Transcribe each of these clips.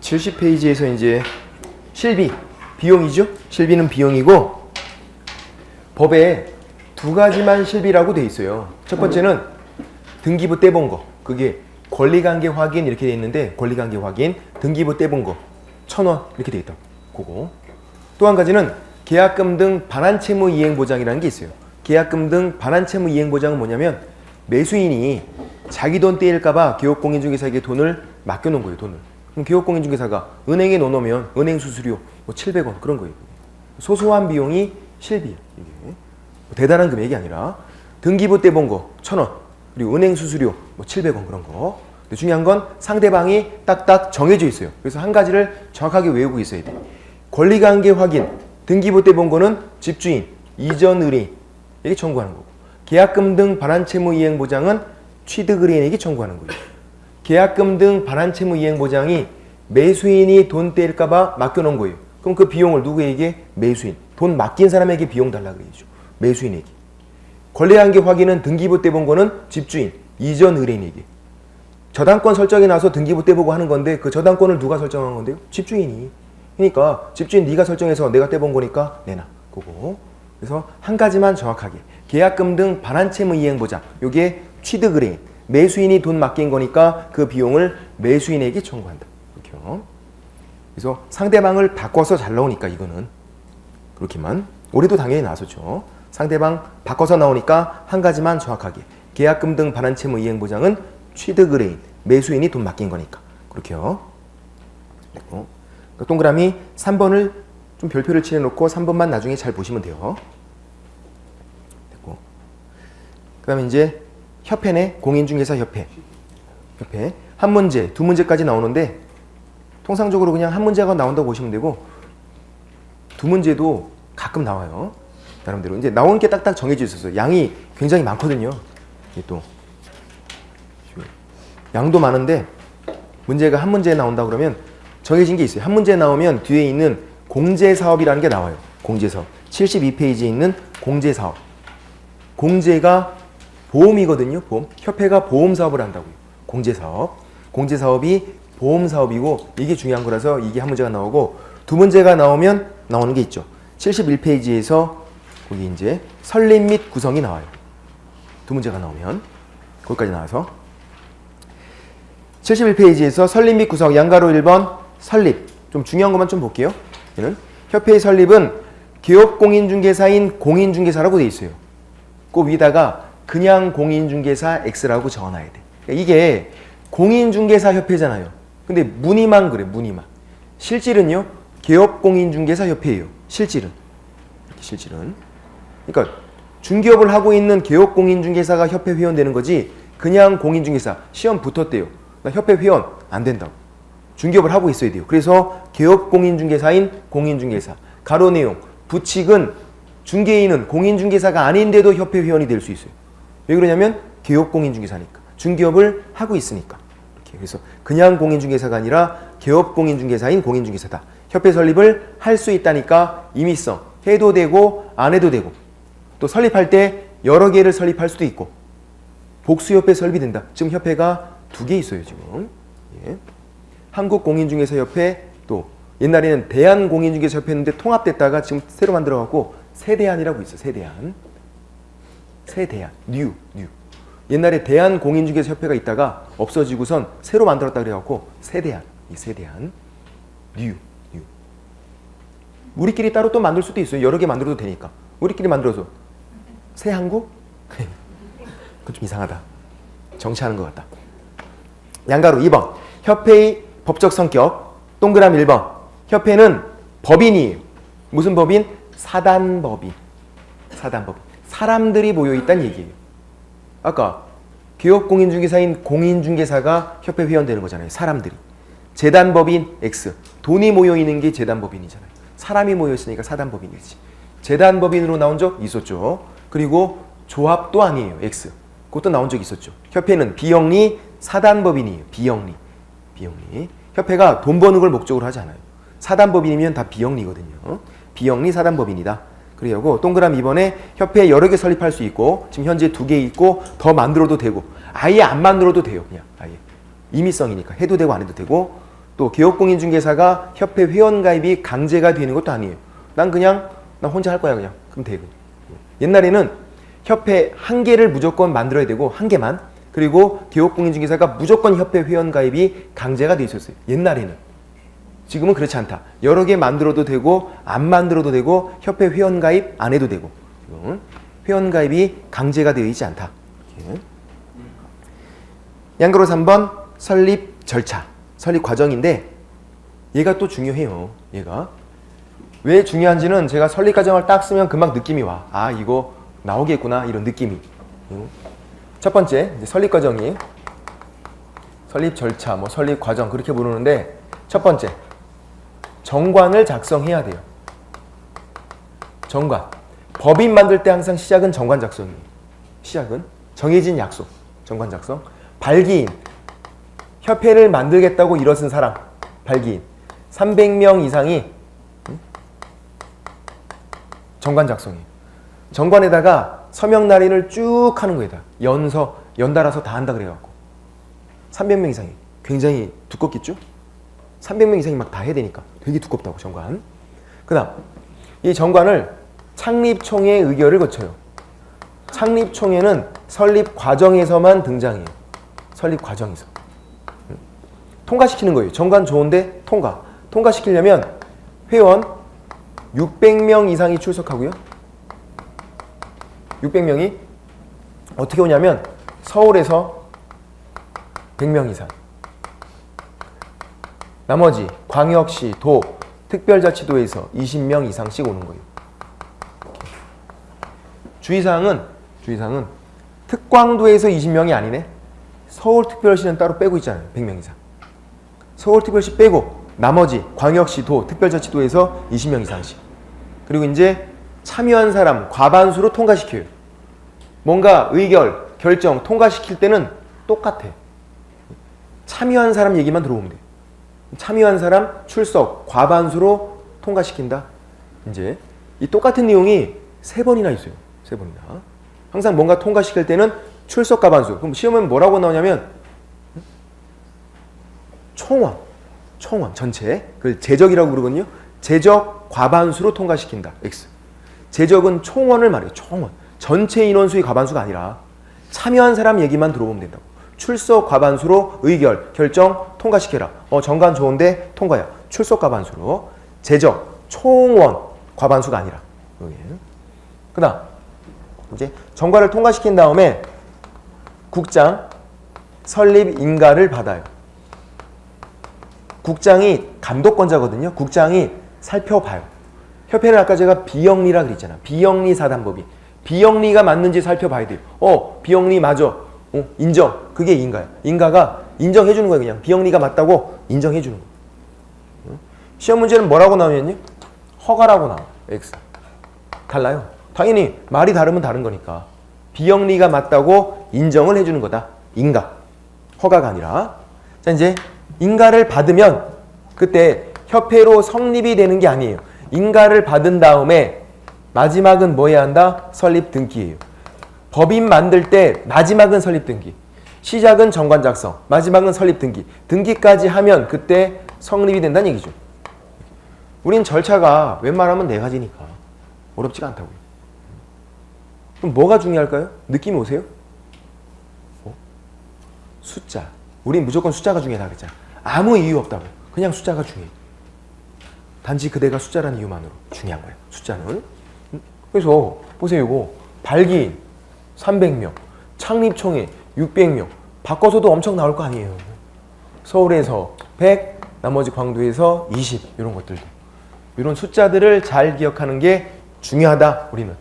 70페이지에서 이제 실비, 비용이죠? 실비는 비용이고 법에 두 가지만 실비라고 돼 있어요. 첫 번째는 등기부 떼본 거. 그게 권리관계 확인 이렇게 돼 있는데 권리관계 확인, 등기부 떼본 거 1,000원 이렇게 돼 있다. 그거. 또 한 가지는 계약금 등 반환채무 이행보장이라는 게 있어요. 계약금 등 반환채무 이행보장은 뭐냐면 매수인이 자기 돈 떼일까봐 기업공인중개사에게 돈을 맡겨놓은 거예요. 돈을. 그럼 기업공인중개사가 은행에 넣어놓으면 은행 수수료 뭐 700원 그런 거예요. 소소한 비용이 실비예요. 이게. 대단한 금액이 아니라 등기부 떼본 거 1,000원 그리고 은행 수수료 뭐 700원 그런 거. 근데 중요한 건 상대방이 딱딱 정해져 있어요. 그래서 한 가지를 정확하게 외우고 있어야 돼. 권리관계 확인, 등기부 떼본 거는 집주인, 이전 의뢰인에게 청구하는 거고 계약금 등 반환채무 이행보장은 취득 의뢰인에게 청구하는 거예요. 계약금 등 반환채무 이행보장이 매수인이 돈 떼일까봐 맡겨놓은 거예요. 그럼 그 비용을 누구에게? 매수인. 돈 맡긴 사람에게 비용 달라 그래야죠. 매수인에게. 권리관계 확인은 등기부 떼본 거는 집주인, 이전 의뢰인에게. 저당권 설정에 나서 등기부 떼보고 하는 건데 그 저당권을 누가 설정한 건데요? 집주인이. 그러니까 집주인 네가 설정해서 내가 떼본 거니까 내놔. 그거. 그래서 한 가지만 정확하게. 계약금 등 반환채무 이행보장. 요게 취득 의뢰인. 매수인이 돈 맡긴 거니까 그 비용을 매수인에게 청구한다. 그렇죠? 그래서 상대방을 바꿔서 잘 나오니까 이거는 그렇게만. 올해도 당연히 나왔었죠. 상대방 바꿔서 나오니까 한 가지만 정확하게. 계약금 등 반환채무 이행보장은 취득 의뢰인, 매수인이 돈 맡긴 거니까. 그렇게요. 그리고 동그라미 3번을 좀 별표를 칠해놓고 3번만 나중에 잘 보시면 돼요. 됐고. 그 다음에 이제 협회네, 공인중개사 협회. 협회. 한 문제, 두 문제까지 나오는데 통상적으로 그냥 한 문제가 나온다고 보시면 되고 두 문제도 가끔 나와요. 나름대로. 이제 나오는 게 딱딱 정해져 있어서 양이 굉장히 많거든요. 이게 또. 양도 많은데 문제가 한 문제에 나온다 그러면 정해진 게 있어요. 한 문제에 나오면 뒤에 있는 공제사업이라는 게 나와요. 공제사업. 72페이지에 있는 공제사업. 공제가 보험이거든요. 보험. 협회가 보험사업을 한다고요. 공제사업. 공제사업이 보험사업이고 이게 중요한 거라서 이게 한 문제가 나오고 두 문제가 나오면 나오는 게 있죠. 71페이지에서 거기 이제 설립 및 구성이 나와요. 두 문제가 나오면 거기까지 나와서 71페이지에서 설립 및 구성 양가로 1번 설립. 좀 중요한 것만 좀 볼게요. 얘는 협회의 설립은 기업공인중개사인 공인중개사라고 돼 있어요. 그 위에다가 그냥 공인중개사 X라고 적어놔야 돼. 그러니까 이게 공인중개사 협회잖아요. 근데 문의만 그래. 문의만. 실질은요. 기업공인중개사 협회예요. 실질은. 실질은. 그러니까 중개업을 하고 있는 기업공인중개사가 협회 회원 되는 거지 그냥 공인중개사 시험 붙었대요. 나 협회 회원 안 된다고. 중개업을 하고 있어야 돼요. 그래서 기업공인중개사인 공인중개사. 가로 내용. 부칙은 중개인은 공인중개사가 아닌데도 협회 회원이 될 수 있어요. 왜 그러냐면 기업공인중개사니까. 중개업을 하고 있으니까. 이렇게. 그래서 그냥 공인중개사가 아니라 기업공인중개사인 공인중개사다. 협회 설립을 할 수 있다니까 임의성. 해도 되고 안 해도 되고. 또 설립할 때 여러 개를 설립할 수도 있고. 복수협회 설립이 된다. 지금 협회가 2개 있어요. 지금. 예. 한국공인중개사협회 또 옛날에는 대한공인중개사협회였는데 통합됐다가 지금 새로 만들어갖고 세대한이라고 있어. 세대한. 세대한. 뉴. 옛날에 대한공인중개사협회가 있다가 없어지고선 새로 만들었다 그래갖고 세대한. 이 세대한. 뉴. 우리끼리 따로 또 만들 수도 있어요. 여러 개 만들어도 되니까. 우리끼리 만들어서 새한국? 그건 좀 이상하다. 정치하는 것 같다. 양가로 2번. 협회의 법적 성격. 동그라미 1번. 협회는 법인이에요. 무슨 법인? 사단법인. 사단법인. 사람들이 모여있다는 얘기예요. 아까 기업공인중개사인 공인중개사가 협회 회원 되는 거잖아요. 사람들이. 재단법인 X. 돈이 모여있는 게 재단법인이잖아요. 사람이 모여있으니까 사단법인이지. 재단법인으로 나온 적 있었죠. 그리고 조합도 아니에요. X. 그것도 나온 적 있었죠. 협회는 비영리 사단법인이에요. 비영리. 협회가 돈 버는 걸 목적으로 하지 않아요. 사단법인이면 다 비영리거든요. 비영리 사단법인이다. 그리고 동그라미 2번에 협회 여러 개 설립할 수 있고 지금 현재 2개 있고 더 만들어도 되고 아예 안 만들어도 돼요. 그냥 아예. 임의성이니까 해도 되고 안 해도 되고 또 개업공인중개사가 협회 회원가입이 강제가 되는 것도 아니에요. 난 혼자 할 거야 그냥. 그럼 돼. 옛날에는 협회 한 개를 무조건 만들어야 되고 한 개만. 그리고 개업공인중개사가 무조건 협회 회원가입이 강제가 돼 있었어요. 옛날에는. 지금은 그렇지 않다. 여러 개 만들어도 되고 안 만들어도 되고 협회 회원가입 안 해도 되고 회원가입이 강제가 되어 있지 않다. 이렇게. 양가로 3번 설립 절차, 설립 과정인데 얘가 또 중요해요. 얘가 왜 중요한지는 제가 설립 과정을 딱 쓰면 금방 느낌이 와. 아 이거 나오겠구나 이런 느낌이. 첫 번째 이제 설립 과정이 설립 절차, 뭐 설립 과정 그렇게 부르는데 첫 번째 정관을 작성해야 돼요. 정관. 법인 만들 때 항상 시작은 정관 작성이에요. 시작은 정해진 약속, 정관 작성. 발기인, 협회를 만들겠다고 일어선 사람, 발기인 300명 이상이 정관 작성이에요. 정관에다가 서명 날인을 쭉 하는 거에다 연달아서 다 한다 그래갖고 300명 이상이 굉장히 두껍겠죠? 300명 이상이 막 다 해야 되니까 되게 두껍다고 정관. 그 다음 이 정관을 창립총회 의결을 거쳐요. 창립총회는 설립 과정에서만 등장해요. 설립 과정에서. 통과시키는 거예요. 정관 좋은데 통과시키려면 회원 600명 이상이 출석하고요. 600명이 어떻게 오냐면 서울에서 100명 이상. 나머지 광역시, 도, 특별자치도에서 20명 이상씩 오는 거예요. 주의사항은 특광도에서 20명이 아니네. 서울특별시는 따로 빼고 있잖아요. 100명 이상. 서울특별시 빼고 나머지 광역시, 도, 특별자치도에서 20명 이상씩. 그리고 이제 참여한 사람 과반수로 통과시켜요. 뭔가 의결, 결정, 통과시킬 때는 똑같아. 참여한 사람 얘기만 들어오면 돼. 참여한 사람 출석 과반수로 통과시킨다. 이제 이 똑같은 내용이 3번이나 있어요. 3번이나. 항상 뭔가 통과시킬 때는 출석 과반수. 그럼 시험은 뭐라고 나오냐면 총원 전체. 그걸 제적이라고 부르거든요. 제적 과반수로 통과시킨다. X. 제적은 총원을 말해요. 총원. 전체 인원수의 과반수가 아니라 참여한 사람 얘기만 들어보면 된다고. 출석 과반수로 의결, 결정 통과시켜라. 정관 좋은데 통과야. 출석 과반수로. 제적, 총원 과반수가 아니라. 그 다음 이제 정관을 통과시킨 다음에 국장 설립 인가를 받아요. 국장이 감독권자거든요. 국장이 살펴봐요. 협회는 아까 제가 비영리라 그랬잖아. 비영리 사단법인. 비영리가 맞는지 살펴봐야 돼요. 비영리 맞아. 인정. 그게 인가야. 인가가 인정해 주는 거예요. 그냥 비영리가 맞다고 인정해 주는 거예요. 시험 문제는 뭐라고 나오냐면요. 허가라고 나와. X. 달라요. 당연히 말이 다르면 다른 거니까. 비영리가 맞다고 인정을 해주는 거다. 인가. 허가가 아니라. 자, 이제 인가를 받으면 그때 협회로 성립이 되는 게 아니에요. 인가를 받은 다음에 마지막은 뭐 해야 한다? 설립 등기예요. 법인 만들 때 마지막은 설립 등기. 시작은 정관 작성. 마지막은 설립 등기. 등기까지 하면 그때 성립이 된다는 얘기죠. 우린 절차가 웬만하면 4가지니까 어렵지가 않다고요. 그럼 뭐가 중요할까요? 느낌이 오세요? 숫자. 우린 무조건 숫자가 중요하다 그랬잖아. 아무 이유 없다고. 그냥 숫자가 중요해. 단지 그대가 숫자라는 이유만으로 중요한 거예요. 숫자는. 그래서 보세요. 이거 발기인 300명, 창립총회 600명. 바꿔서도 엄청 나올 거 아니에요. 서울에서 100, 나머지 광도에서 20 이런 것들도. 이런 숫자들을 잘 기억하는 게 중요하다. 우리는.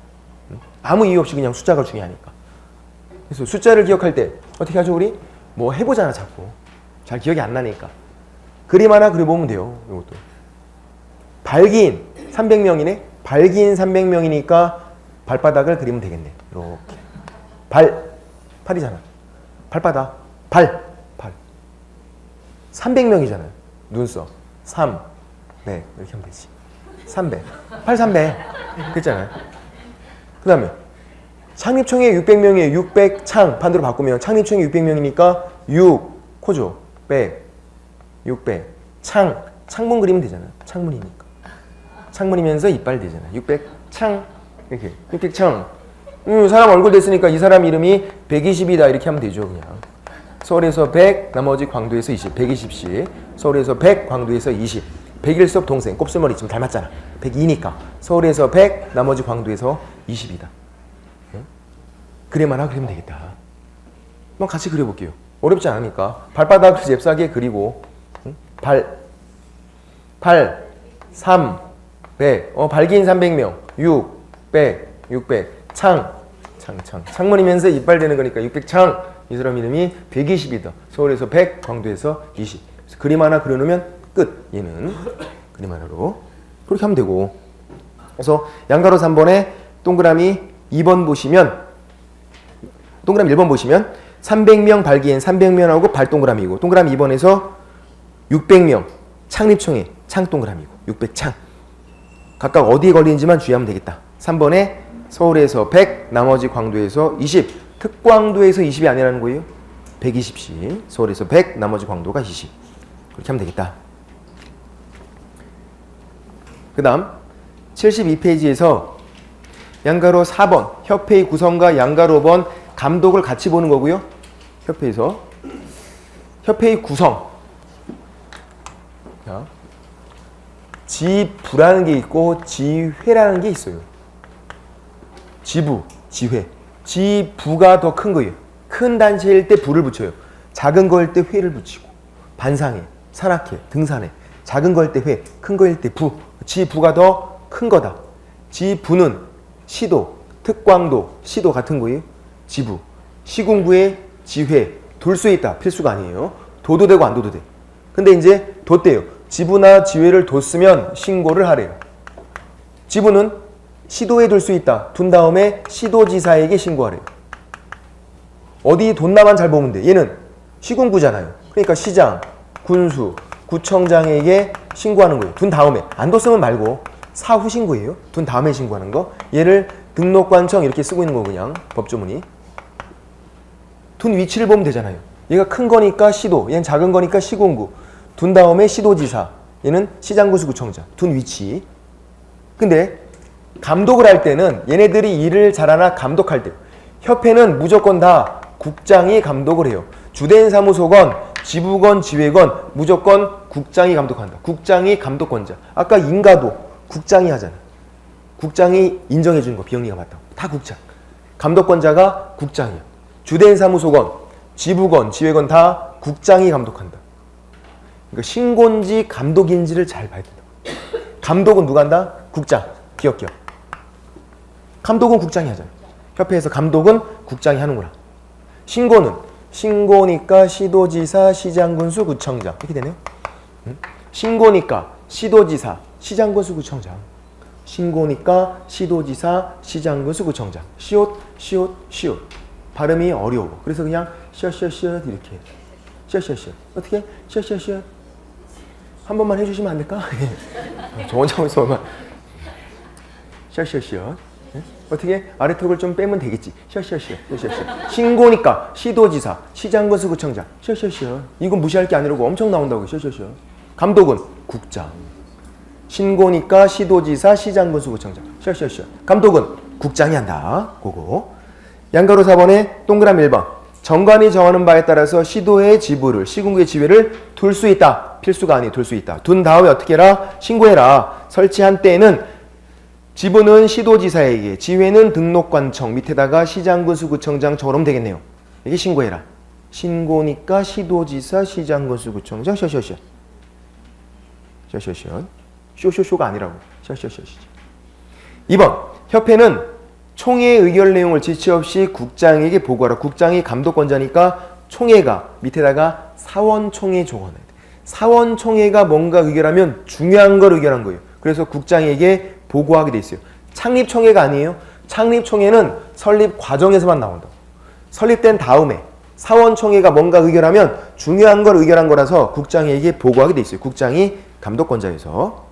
아무 이유 없이 그냥 숫자가 중요하니까. 그래서 숫자를 기억할 때 어떻게 하죠 우리? 뭐 해보잖아 자꾸. 잘 기억이 안 나니까. 그림 하나 그려보면 돼요. 이것도. 발기인 300명이네. 발기인 300명이니까 발바닥을 그리면 되겠네. 이렇게. 팔이잖아. 발바닥. 발. 300명이잖아요. 눈썹. 3. 네. 이렇게 하면 되지. 300. 300. 그랬잖아요. 그 다음에 창립총회 600명이에요. 600 창 반대로 바꾸면 창립총회 600명이니까 6 코죠. 100 600 창문 그리면 되잖아. 창문이니까. 창문이면서 이빨 되잖아. 600창 이렇게 600창. 사람 얼굴 됐으니까 이 사람 이름이 120이다 이렇게 하면 되죠. 그냥 서울에서 100 나머지 광도에서 20 120씩 서울에서 100 광도에서 20 101섭 동생 곱슬머리 좀 닮았잖아. 102니까 서울에서 100 나머지 광도에서 20이다. 그래만 하고 그리면 되겠다. 한번 같이 그려볼게요. 어렵지 않으니까 발바닥을 잽싸게 그리고 발 3 100 발기인 300명 600 창문이면서 이빨 되는 거니까 600창. 이 사람 이름이 120이다. 서울에서 100 광도에서 20. 그래서 그림 하나 그려놓으면 끝. 얘는 그림 하나로 그렇게 하면 되고. 그래서 양가로 3번에 동그라미 2번 보시면 동그라미 1번 보시면 300명 발기인 300명하고 발동그라미고 동그라미 2번에서 600명 창립총회 창동그라미고 600창. 각각 어디에 걸리는지만 주의하면 되겠다. 3번에 서울에서 100 나머지 광도에서 20 특광도에서 20이 아니라는 거예요. 120씩 서울에서 100 나머지 광도가 20 그렇게 하면 되겠다. 그 다음 72페이지에서 양가로 4번 협회의 구성과 양가로 5번 감독을 같이 보는 거고요. 협회에서 협회의 구성 지부라는 게 있고 지회라는 게 있어요. 지부, 지회. 지부가 더 큰 거예요. 큰 단체일 때 부를 붙여요. 작은 거일 때 회를 붙이고 반상회, 산악회, 등산회. 작은 거일 때 회, 큰 거일 때 부. 지부가 더 큰 거다. 지부는 시도, 특광도, 시도 같은 거예요. 지부. 시군구의 지회, 돌 수 있다. 필수가 아니에요. 도도 되고 안 도도 돼. 근데 이제 뒀대요. 지부나 지회를 뒀으면 신고를 하래요. 지부는 시도에 둘 수 있다. 둔 다음에 시도지사에게 신고하래요. 어디 뒀나만 잘 보면 돼. 얘는 시군구잖아요. 그러니까 시장, 군수, 구청장에게 신고하는 거예요. 둔 다음에. 안 뒀으면 말고 사후 신고예요. 둔 다음에 신고하는 거. 얘를 등록관청 이렇게 쓰고 있는 거 그냥 법조문이. 둔 위치를 보면 되잖아요. 얘가 큰 거니까 시도, 얘는 작은 거니까 시군구. 둔 다음에 시도지사, 얘는 시장군수구청장. 둔 위치. 근데 감독을 할 때는 얘네들이 일을 잘하나 감독할 때 협회는 무조건 다 국장이 감독을 해요. 주된 사무소건 지부건 지회건 무조건 국장이 감독한다. 국장이 감독권자. 아까 인가도 국장이 하잖아. 국장이 인정해 주는 거 비영리가 맞다고. 다 국장. 감독권자가 국장이야. 주된 사무소건 지부건 지회건 다 국장이 감독한다. 그러니까 신고인지 감독인지를 잘 봐야 된다. 감독은 누가 한다? 국장. 기억. 감독은 국장이 하잖아. 협회에서 감독은 국장이 하는구나. 신고니까 시도지사, 시장군수, 구청장 이렇게 되네요. 신고니까 시도지사, 시장군수, 구청장. 신고니까 시도지사, 시장군수, 구청장. 시옷. 발음이 어려워. 그래서 그냥 셔 이렇게. 셔. 어떻게? 셔. 한 번만 해주시면 안 될까? 저 혼자 하면서만. 셔. 어떻게? 아래턱을 좀 빼면 되겠지. 셔. 신고니까 시도지사, 시장군수, 구청장. 셔. 이건 무시할 게 아니라고 엄청 나온다고. 셔. 감독은 국장. 신고니까 시도지사, 시장군수, 구청장. 셔. 감독은 국장이 한다. 그거. 양가로 4번에 동그라미 1번. 정관이 정하는 바에 따라서 시도의 지부를, 시군구의 지회를 둘 수 있다. 필수가 아니에요. 둘 수 있다. 둔 다음에 어떻게 해라? 신고해라. 설치한 때에는 지부는 시도지사에게, 지회는 등록관청, 밑에다가 시장군수구청장 적으면 되겠네요. 이게 신고해라. 신고니까 시도지사, 시장군수구청장, 셔. 쇼가 아니라고. 셔. 2번. 협회는 총회의 의결 내용을 지체 없이 국장에게 보고하라. 국장이 감독권자니까 총회가 밑에다가 사원총회 적어놔야 돼. 사원총회가 뭔가 의결하면 중요한 걸 의결한 거예요. 그래서 국장에게 보고하게 돼 있어요. 창립총회가 아니에요. 창립총회는 설립 과정에서만 나온다. 설립된 다음에 사원총회가 뭔가 의결하면 중요한 걸 의결한 거라서 국장에게 보고하게 돼 있어요. 국장이 감독권자여서.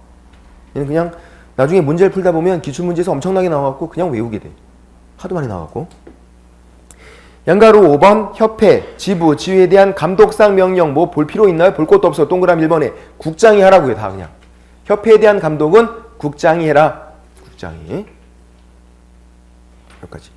얘는 그냥 나중에 문제를 풀다 보면 기출문제에서 엄청나게 나와갖고 그냥 외우게 돼. 하도 많이 나와갖고. 양가로 5번 협회, 지부, 지회에 대한 감독상 명령 뭐 볼 필요 있나요? 볼 것도 없어. 동그라미 1번에 국장이 하라고요. 다 그냥. 협회에 대한 감독은 국장이 해라. 국장이. 여기까지.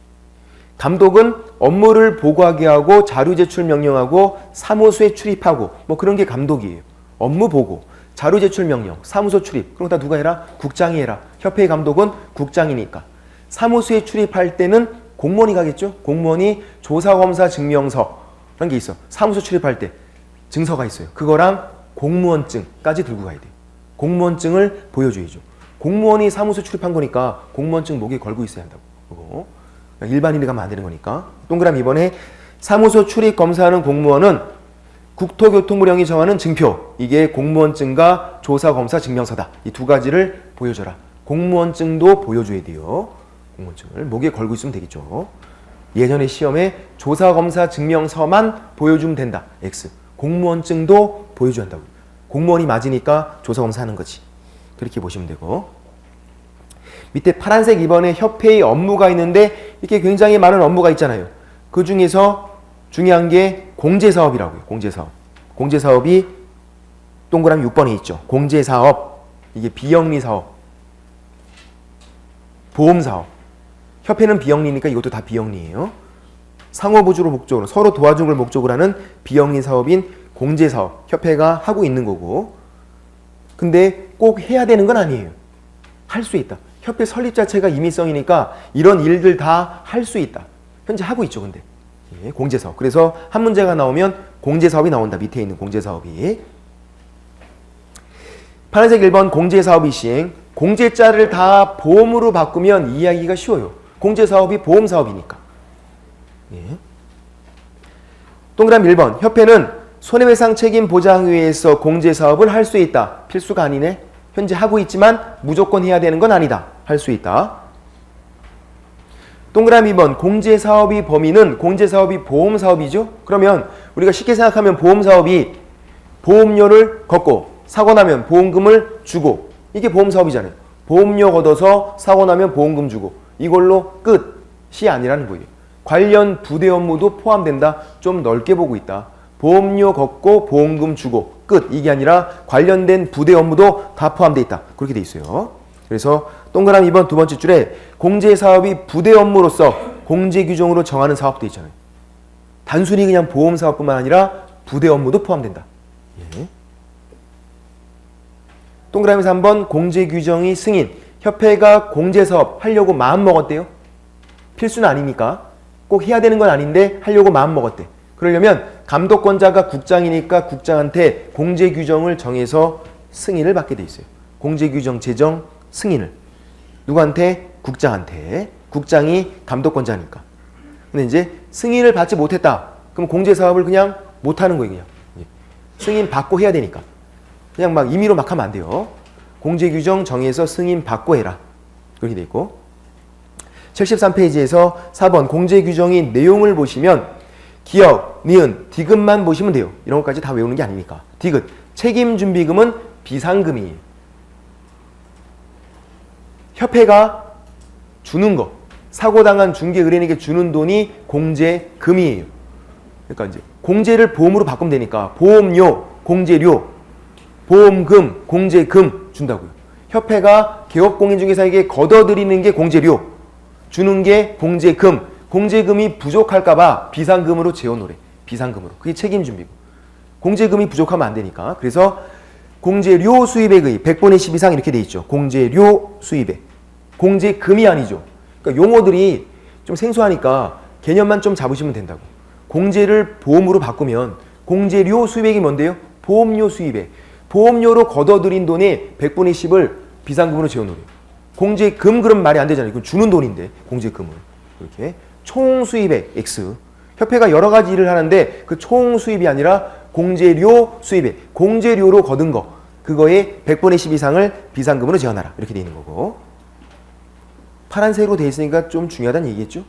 감독은 업무를 보고하게 하고 자료 제출 명령하고 사무소에 출입하고 뭐 그런 게 감독이에요. 업무 보고, 자료 제출 명령, 사무소 출입. 그럼 다 누가 해라? 국장이 해라. 협회의 감독은 국장이니까. 사무소에 출입할 때는 공무원이 가겠죠? 공무원이 조사검사 증명서 라는 게 있어. 사무소 출입할 때 증서가 있어요. 그거랑 공무원증까지 들고 가야 돼요. 공무원증을 보여줘야죠. 공무원이 사무소 출입한 거니까 공무원증 목에 걸고 있어야 한다고. 그거. 일반인이 가면 안 되는 거니까. 동그라미 2번에 사무소 출입 검사하는 공무원은 국토교통부령이 정하는 증표. 이게 공무원증과 조사검사 증명서다. 이 두 가지를 보여줘라. 공무원증도 보여줘야 돼요. 공무원증을 목에 걸고 있으면 되겠죠. 예전에 시험에 조사검사 증명서만 보여주면 된다. X. 공무원증도 보여줘야 한다고. 공무원이 맞으니까 조사검사 하는 거지. 그렇게 보시면 되고. 밑에 파란색 2번에 협회의 업무가 있는데 이렇게 굉장히 많은 업무가 있잖아요. 그 중에서 중요한 게 공제사업이라고요. 공제사업. 공제사업이 동그라미 6번에 있죠. 공제사업. 이게 비영리사업. 보험사업. 협회는 비영리니까 이것도 다 비영리예요. 상호보조를 목적으로 서로 도와주는 걸 목적으로 하는 비영리 사업인 공제사업. 협회가 하고 있는 거고. 근데 꼭 해야 되는 건 아니에요. 할 수 있다. 협회 설립 자체가 임의성이니까 이런 일들 다 할 수 있다. 현재 하고 있죠, 근데. 예, 공제사업. 그래서 한 문제가 나오면 공제사업이 나온다. 밑에 있는 공제사업이. 파란색 1번 공제사업이 시행. 공제자를 다 보험으로 바꾸면 이해하기가 쉬워요. 공제사업이 보험사업이니까. 예. 동그라미 1번. 협회는 손해배상 책임 보장회에서 공제사업을 할 수 있다. 필수가 아니네. 현재 하고 있지만 무조건 해야 되는 건 아니다. 할 수 있다. 동그라미 2번. 공제사업이 범위는 공제사업이 보험사업이죠. 그러면 우리가 쉽게 생각하면 보험사업이 보험료를 걷고 사고 나면 보험금을 주고 이게 보험사업이잖아요. 보험료 걷어서 사고 나면 보험금 주고 이걸로 끝이 아니라는 거예요. 관련 부대 업무도 포함된다. 좀 넓게 보고 있다. 보험료 걷고 보험금 주고 끝. 이게 아니라 관련된 부대 업무도 다 포함되어 있다. 그렇게 돼 있어요. 그래서 동그라미 2번 두 번째 줄에 공제사업이 부대 업무로서 공제규정으로 정하는 사업도 있잖아요. 단순히 그냥 보험사업뿐만 아니라 부대 업무도 포함된다. 예. 동그라미 3번 공제규정이 승인. 협회가 공제사업 하려고 마음먹었대요. 필수는 아니니까. 꼭 해야 되는 건 아닌데 하려고 마음먹었대. 그러려면 감독권자가 국장이니까 국장한테 공제규정을 정해서 승인을 받게 돼 있어요. 공제규정 제정 승인을. 누구한테? 국장한테. 국장이 감독권자니까. 근데 이제 승인을 받지 못했다. 그럼 공제사업을 그냥 못하는 거예요. 그냥. 승인 받고 해야 되니까. 그냥 막 임의로 막 하면 안 돼요. 공제규정 정해서 승인 받고 해라. 그렇게 돼 있고. 73페이지에서 4번 공제규정의 내용을 보시면 기역, 니은, 디귿만 보시면 돼요. 이런 것까지 다 외우는 게 아니니까. 디귿, 책임준비금은 비상금이에요. 협회가 주는 거, 사고당한 중개의뢰인에게 주는 돈이 공제금이에요. 그러니까 이제 공제를 보험으로 바꾸면 되니까 보험료, 공제료, 보험금, 공제금 준다고요. 협회가 개업공인중개사에게 걷어들이는 게 공제료, 주는 게 공제금, 공제금이 부족할까봐 비상금으로 재워놓으래. 비상금으로. 그게 책임준비금. 공제금이 부족하면 안 되니까. 그래서 공제료 수입액의 100분의 10 이상 이렇게 돼 있죠. 공제료 수입액. 공제금이 아니죠. 그러니까 용어들이 좀 생소하니까 개념만 좀 잡으시면 된다고. 공제를 보험으로 바꾸면 공제료 수입액이 뭔데요? 보험료 수입액. 보험료로 걷어들인 돈의 100분의 10을 비상금으로 재워놓으래요. 공제금 그럼 말이 안 되잖아요. 이건 주는 돈인데 공제금을. 이렇게 총 수입액 X. 협회가 여러 가지 일을 하는데 그 총 수입이 아니라 공제료 수입액. 공제료로 거둔 거. 그거의 100분의 10 이상을 비상금으로 재워놔라. 이렇게 돼 있는 거고. 파란색으로 돼 있으니까 좀 중요하다는 얘기겠죠?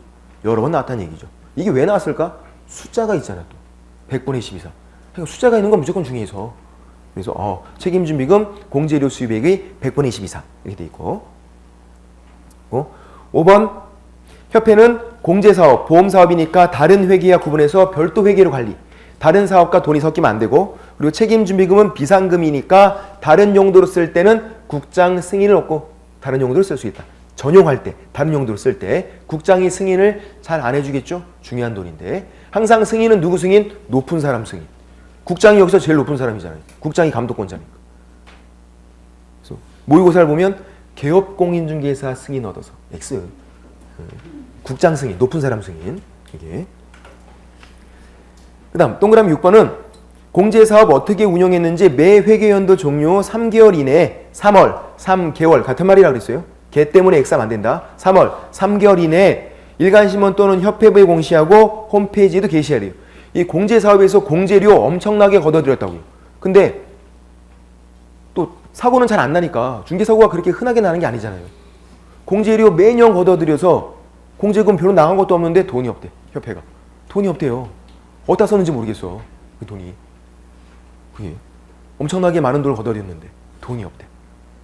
여러 번 나왔다는 얘기죠. 이게 왜 나왔을까? 숫자가 있잖아 또. 100분의 10 이상. 그러니까 숫자가 있는 건 무조건 중요해서. 그래서 책임준비금 공제료 수입액의 100분의 10 이상. 이렇게 돼 있고. 5번 협회는 공제사업, 보험사업이니까 다른 회계와 구분해서 별도 회계로 관리. 다른 사업과 돈이 섞이면 안 되고, 그리고 책임준비금은 비상금이니까 다른 용도로 쓸 때는 국장 승인을 얻고 다른 용도로 쓸 수 있다. 전용할 때, 다른 용도로 쓸 때 국장이 승인을 잘 안 해주겠죠? 중요한 돈인데. 항상 승인은 누구 승인? 높은 사람 승인. 국장이 여기서 제일 높은 사람이잖아요. 국장이 감독권자니까. 그래서 모의고사를 보면 개업공인중개사 승인 얻어서 X. 국장 승인, 높은 사람 승인. 이게. 그 다음 동그라미 6번은 공제사업 어떻게 운영했는지 매 회계연도 종료 3개월 이내에 3개월 같은 말이라고 그랬어요. 걔 때문에 X하면 안 된다. 3개월 이내에 일간신문 또는 협회부에 공시하고 홈페이지에도 게시해야 돼요. 이 공제사업에서 공제료 엄청나게 걷어들였다고요. 근데 또 사고는 잘 안 나니까 중개사고가 그렇게 흔하게 나는 게 아니잖아요. 공제료 매년 걷어들여서 공제금 별로 나간 것도 없는데 돈이 없대. 협회가. 돈이 없대요. 어디다 썼는지 모르겠어. 그 돈이. 그게 엄청나게 많은 돈을 걷어들였는데 돈이 없대.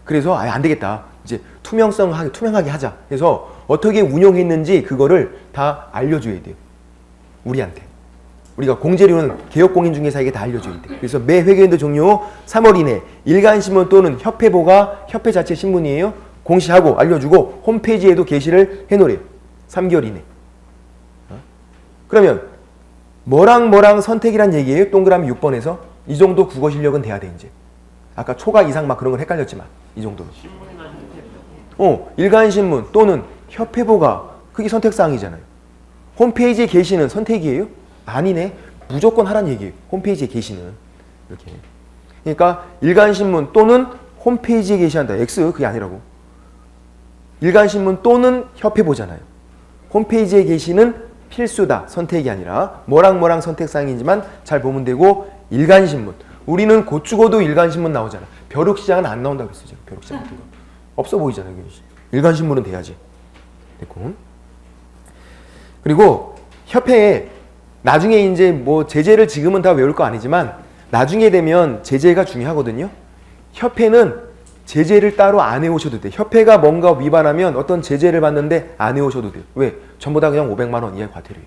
그래서 아예 안 되겠다. 이제 투명하게 하자. 그래서 어떻게 운용했는지 그거를 다 알려줘야 돼요. 우리한테. 우리가 공제료는 개업공인중개사에게 다 알려줘야 돼. 그래서 매 회계연도 종료 3월 이내 일간신문 또는 협회보가 협회 자체 신문이에요. 공시하고 알려주고 홈페이지에도 게시를 해놓으래요. 3개월 이내. 그러면 뭐랑 선택이란 얘기예요. 동그라미 6번에서. 이 정도 국어 실력은 돼야 돼 이제. 아까 초과 이상 막 그런 건 헷갈렸지만 이 정도는. 일간신문 또는 협회보가 그게 선택사항이잖아요. 홈페이지에 게시는 선택이에요? 아니네. 무조건 하란 얘기예요. 홈페이지에 게시는. 이렇게. 그러니까 일간신문 또는 홈페이지에 게시한다. X 그게 아니라고. 일간신문 또는 협회보잖아요. 홈페이지에 게시는 필수다. 선택이 아니라 뭐랑 선택사항이지만 잘 보면 되고 일간신문. 우리는 곧 죽어도 일간신문 나오잖아. 벼룩시장은 안 나온다고 그랬어. 지금 벼룩시장 같은 거. 없어 보이잖아요. 일간신문은 돼야지. 됐고. 그리고 협회에 나중에 이제 뭐 제재를 지금은 다 외울 거 아니지만 나중에 되면 제재가 중요하거든요. 협회는 제재를 따로 안 해오셔도 돼. 협회가 뭔가 위반하면 어떤 제재를 받는데 안 해오셔도 돼요. 왜? 전부 다 그냥 500만 원 이하의 과태료예요.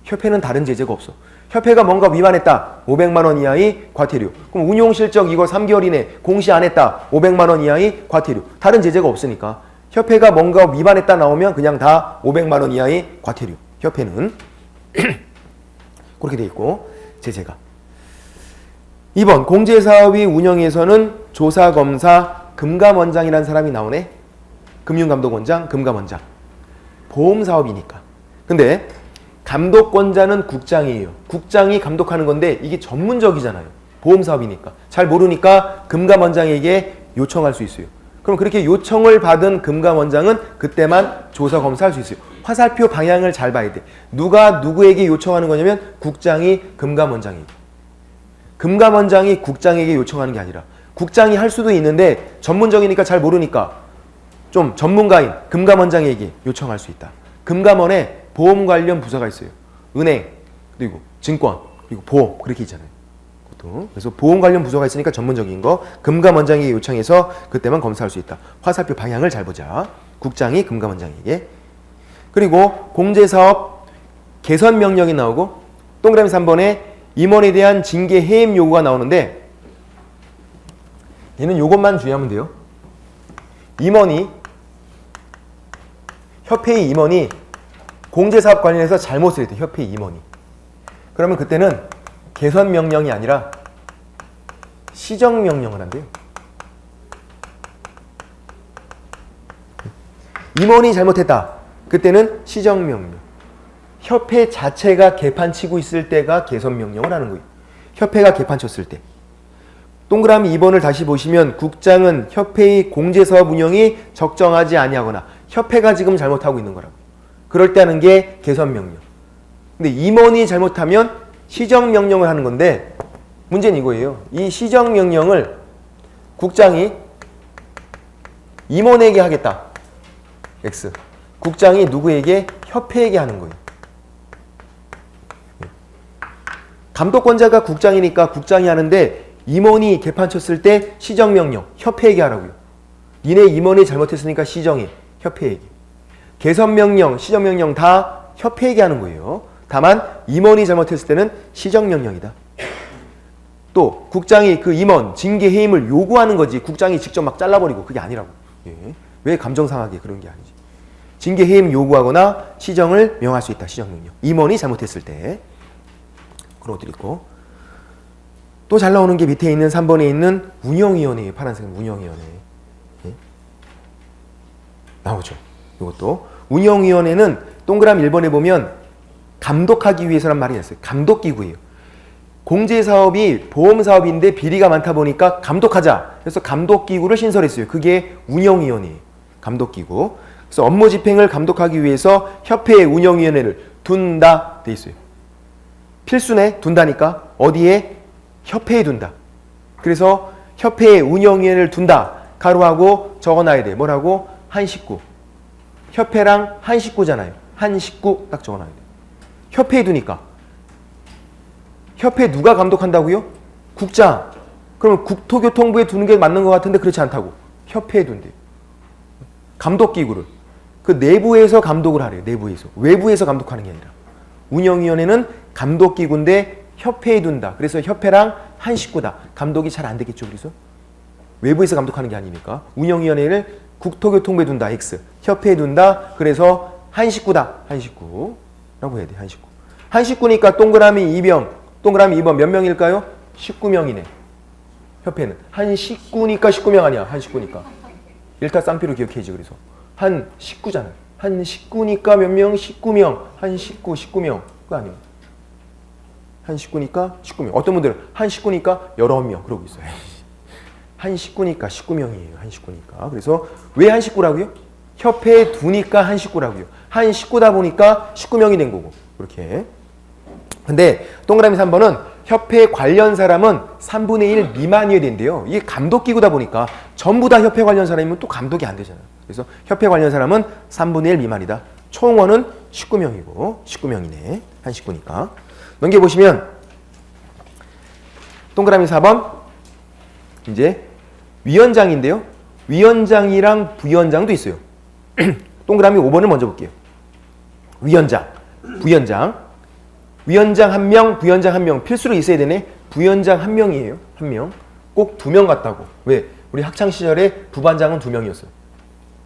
협회는 다른 제재가 없어. 협회가 뭔가 위반했다. 500만 원 이하의 과태료. 그럼 운용실적 이거 3개월 이내 공시 안 했다. 500만 원 이하의 과태료. 다른 제재가 없으니까. 협회가 뭔가 위반했다 나오면 그냥 다 500만 원 이하의 과태료. 협회는. 그렇게 돼 있고 제재가. 2번 공제사업의 운영에서는 조사검사, 금감원장이라는 사람이 나오네. 금융감독원장, 금감원장. 보험사업이니까. 근데 감독권자는 국장이에요. 국장이 감독하는 건데 이게 전문적이잖아요. 보험사업이니까. 잘 모르니까 금감원장에게 요청할 수 있어요. 그럼 그렇게 요청을 받은 금감원장은 그때만 조사검사할 수 있어요. 화살표 방향을 잘 봐야 돼. 누가 누구에게 요청하는 거냐면 국장이 금감원장이에요. 금감원장이 국장에게 요청하는 게 아니라 국장이 할 수도 있는데 전문적이니까 잘 모르니까 좀 전문가인 금감원장에게 요청할 수 있다. 금감원에 보험 관련 부서가 있어요. 은행, 그리고 증권, 그리고 보험 그렇게 있잖아요. 그래서 보험 관련 부서가 있으니까 전문적인 거 금감원장에게 요청해서 그때만 검사할 수 있다. 화살표 방향을 잘 보자. 국장이 금감원장에게. 그리고 공제사업 개선 명령이 나오고 동그라미 3번에 임원에 대한 징계 해임 요구가 나오는데 얘는 요것만 주의하면 돼요. 협회의 임원이 공제사업 관련해서 잘못을 했대. 협회의 임원이. 그러면 그때는 개선 명령이 아니라 시정 명령을 한대요. 임원이 잘못했다. 그때는 시정 명령. 협회 자체가 개판 치고 있을 때가 개선 명령을 하는 거예요. 협회가 개판 쳤을 때. 동그라미 2번을 다시 보시면 국장은 협회의 공제사업 운영이 적정하지 아니하거나 협회가 지금 잘못하고 있는 거라고. 그럴 때 하는 게 개선 명령. 근데 임원이 잘못하면 시정 명령을 하는 건데 문제는 이거예요. 이 시정 명령을 국장이 임원에게 하겠다. X. 국장이 누구에게? 협회에게 하는 거예요. 감독권자가 국장이니까 국장이 하는데 임원이 개판 쳤을 때 시정명령 협회에게 하라고요. 니네 임원이 잘못했으니까 시정해. 협회에게. 개선명령, 시정명령 다 협회에게 하는 거예요. 다만 임원이 잘못했을 때는 시정명령이다. 또 국장이 그 임원 징계 해임을 요구하는 거지 국장이 직접 막 잘라버리고 그게 아니라고. 예. 왜 감정 상하게 그런 게 아니지. 징계 해임 요구하거나 시정을 명할 수 있다. 시정명령. 임원이 잘못했을 때. 그런 것들이 있고. 또 잘 나오는 게 밑에 있는 3번에 있는 운영위원회예요. 파란색은 운영위원회. 예? 나오죠. 이것도. 운영위원회는 동그라미 1번에 보면 감독하기 위해서란 말이 있어요. 감독기구예요. 공제사업이 보험사업인데 비리가 많다 보니까 감독하자. 그래서 감독기구를 신설했어요. 그게 운영위원회예요. 감독기구. 그래서 업무 집행을 감독하기 위해서 협회의 운영위원회를 둔다 돼 있어요. 필수네. 둔다니까. 어디에? 협회에 둔다. 그래서 협회의 운영위원회를 둔다. 가로하고 적어놔야 돼. 뭐라고? 한 식구. 협회랑 한 식구잖아요. 한 식구 딱 적어놔야 돼. 협회에 두니까. 협회 누가 감독한다고요? 국장. 그러면 국토교통부에 두는 게 맞는 것 같은데 그렇지 않다고. 협회에 둔대요. 감독기구를. 그 내부에서 감독을 하래요. 내부에서. 외부에서 감독하는 게 아니라. 운영위원회는 감독기구인데 협회에 둔다. 그래서 협회랑 한 식구다. 감독이 잘 안 되겠죠. 그래서 외부에서 감독하는 게 아니니까. 운영위원회를 국토교통부에 둔다. X. 협회에 둔다. 그래서 한 식구다. 한 식구라고 해야 돼. 한 식구. 한 식구니까 동그라미 2번. 동그라미 2번 몇 명일까요? 19명이네. 협회는. 한 식구니까 19명 아니야. 한 식구니까. 일타 쌍피로 기억해야지. 그래서. 한 식구잖아요. 한 식구니까 몇 명? 19명. 한 식구, 19명. 그거 아니에요. 한 식구니까 19명. 어떤 분들은 한 식구니까 19명. 그러고 있어요. 한 식구니까 19명이에요. 한 식구니까. 그래서 왜 한 식구라고요? 협회에 두니까 한 식구라고요. 한 식구다 보니까 19명이 된 거고. 그렇게. 근데 동그라미 3번은 협회 관련 사람은 3분의 1 미만이어야 된대요. 이게 감독기구다 보니까 전부 다 협회 관련 사람이면 또 감독이 안 되잖아요. 그래서 협회 관련 사람은 3분의 1 미만이다. 총원은 19명이고 19명이네. 한 식구니까. 넘겨보시면 동그라미 4번 이제 위원장인데요. 위원장이랑 부위원장도 있어요. 동그라미 5번을 먼저 볼게요. 위원장, 부위원장. 위원장 1명, 부위원장 1명 필수로 있어야 되네. 부위원장 1명이에요. 1명. 꼭 2명 같다고. 왜? 우리 학창시절에 부반장은 2명이었어요.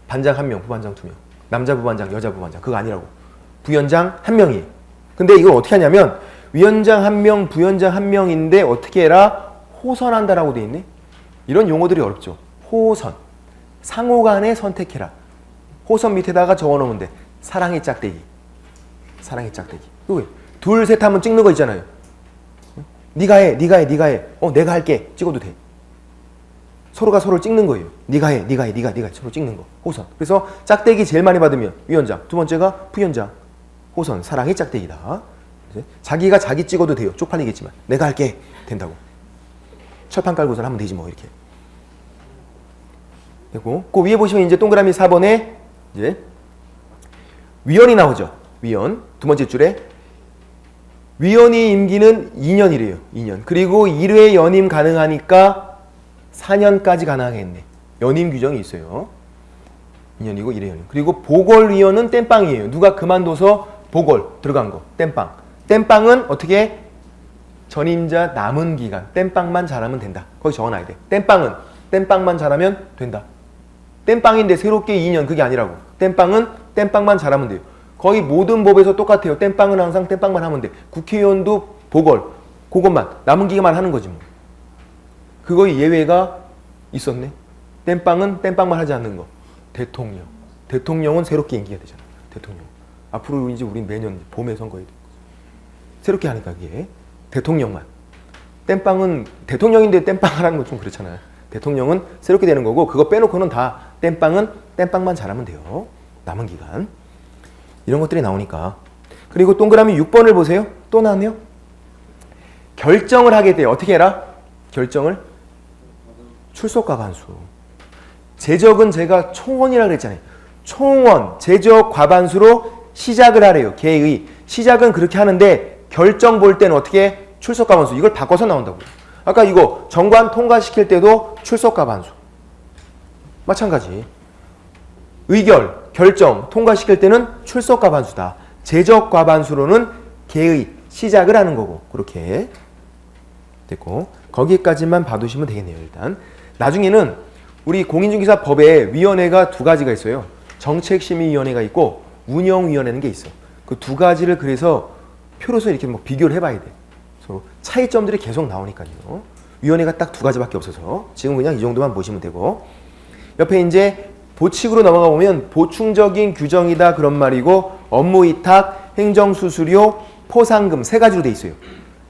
반장 1명, 부반장 2명. 남자 부반장, 여자 부반장. 그거 아니라고. 부위원장 1명이에요. 근데 이걸 어떻게 하냐면 위원장 1명, 부위원장 1명인데 어떻게 해라? 호선한다라고 돼 있네. 이런 용어들이 어렵죠. 호선. 상호간에 선택해라. 호선 밑에다가 적어놓으면 돼. 사랑의 짝대기. 사랑의 짝대기. 왜? 둘, 셋 하면 찍는 거 있잖아요. 네가 해, 네가 해, 네가 해. 내가 할게. 찍어도 돼. 서로가 서로를 찍는 거예요. 네가 해, 네가 해, 네가 해. 서로 찍는 거. 호선. 그래서 짝대기 제일 많이 받으면 위원장. 두 번째가 부위원장. 호선. 사랑의 짝대기다. 자기가 자기 찍어도 돼요. 쪽팔리겠지만. 내가 할게. 된다고. 철판 깔고선 하면 되지 뭐 이렇게. 되고. 그 위에 보시면 이제 동그라미 4번에 이제 위원이 나오죠. 위원. 두 번째 줄에 위원이 임기는 2년이래요. 2년. 그리고 1회 연임 가능하니까 4년까지 가능하겠네. 연임 규정이 있어요. 2년이고 1회 연임. 그리고 보궐위원은 땜빵이에요. 누가 그만둬서 보궐 들어간 거. 땜빵. 땜빵은 어떻게? 전임자 남은 기간. 땜빵만 잘하면 된다. 거기 적어놔야 돼. 땜빵은 땜빵만 잘하면 된다. 땜빵인데 새롭게 2년 그게 아니라고. 땜빵은 땜빵만 잘하면 돼요. 거의 모든 법에서 똑같아요. 땜빵은 항상 땜빵만 하면 돼. 국회의원도 보궐, 그것만, 남은 기간만 하는 거지 뭐. 그거의 예외가 있었네. 땜빵은 땜빵만 하지 않는 거. 대통령. 대통령은 새롭게 임기가 되잖아. 대통령. 앞으로 이제 우린 매년 봄에 선거에 돼. 새롭게 하니까 그게. 대통령만. 땜빵은 대통령인데 땜빵 하라는 건 좀 그렇잖아요. 대통령은 새롭게 되는 거고 그거 빼놓고는 다 땜빵은 땜빵만 잘하면 돼요. 남은 기간. 이런 것들이 나오니까. 그리고 동그라미 6번을 보세요. 또 나왔네요. 결정을 하게 돼요. 어떻게 해라? 결정을? 출석 과반수. 제적은 제가 총원이라고 그랬잖아요. 총원, 제적 과반수로 시작을 하래요. 개의. 시작은 그렇게 하는데 결정 볼 때는 어떻게? 출석 과반수. 이걸 바꿔서 나온다고요. 아까 이거 정관 통과시킬 때도 출석 과반수. 마찬가지. 의결. 결정, 통과시킬 때는 출석 과반수다. 제적 과반수로는 개의 시작을 하는 거고. 그렇게 됐고, 거기까지만 봐두시면 되겠네요. 일단 나중에는 우리 공인중개사법에 위원회가 두 가지가 있어요. 정책심의위원회가 있고 운영위원회라는 게 있어. 그 두 가지를 그래서 표로서 이렇게 뭐 비교를 해봐야 돼. 서로 차이점들이 계속 나오니까요. 위원회가 딱 두 가지밖에 없어서 지금 그냥 이 정도만 보시면 되고, 옆에 이제 보칙으로 넘어가 보면 보충적인 규정이다 그런 말이고, 업무위탁, 행정수수료, 포상금 세 가지로 돼 있어요.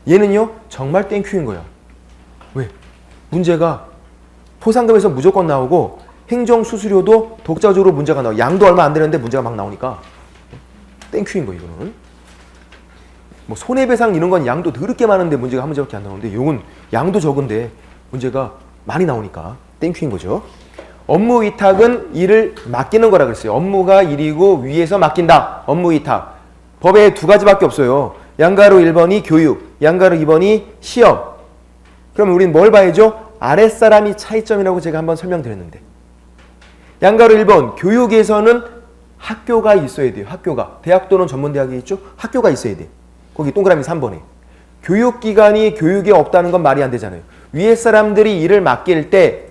얘는요 정말 땡큐인 거야. 왜? 문제가 포상금에서 무조건 나오고 행정수수료도 독자적으로 문제가 나와. 양도 얼마 안 되는데 문제가 막 나오니까 땡큐인 거예요. 이거는 뭐 손해배상 이런 건 양도 더럽게 많은데 문제가 한 문제밖에 안 나오는데, 이건 양도 적은데 문제가 많이 나오니까 땡큐인 거죠. 업무 위탁은 일을 맡기는 거라 그랬어요. 업무가 일이고 위에서 맡긴다. 업무 위탁. 법에 두 가지밖에 없어요. 양가로 1번이 교육, 양가로 2번이 시험. 그러면 우리는 뭘 봐야죠? 아랫사람이 차이점이라고 제가 한번 설명드렸는데, 양가로 1번 교육에서는 학교가 있어야 돼요. 학교가. 대학 또는 전문대학이 있죠? 학교가 있어야 돼. 거기 동그라미 3번에. 교육기관이 교육에 없다는 건 말이 안 되잖아요. 위에 사람들이 일을 맡길 때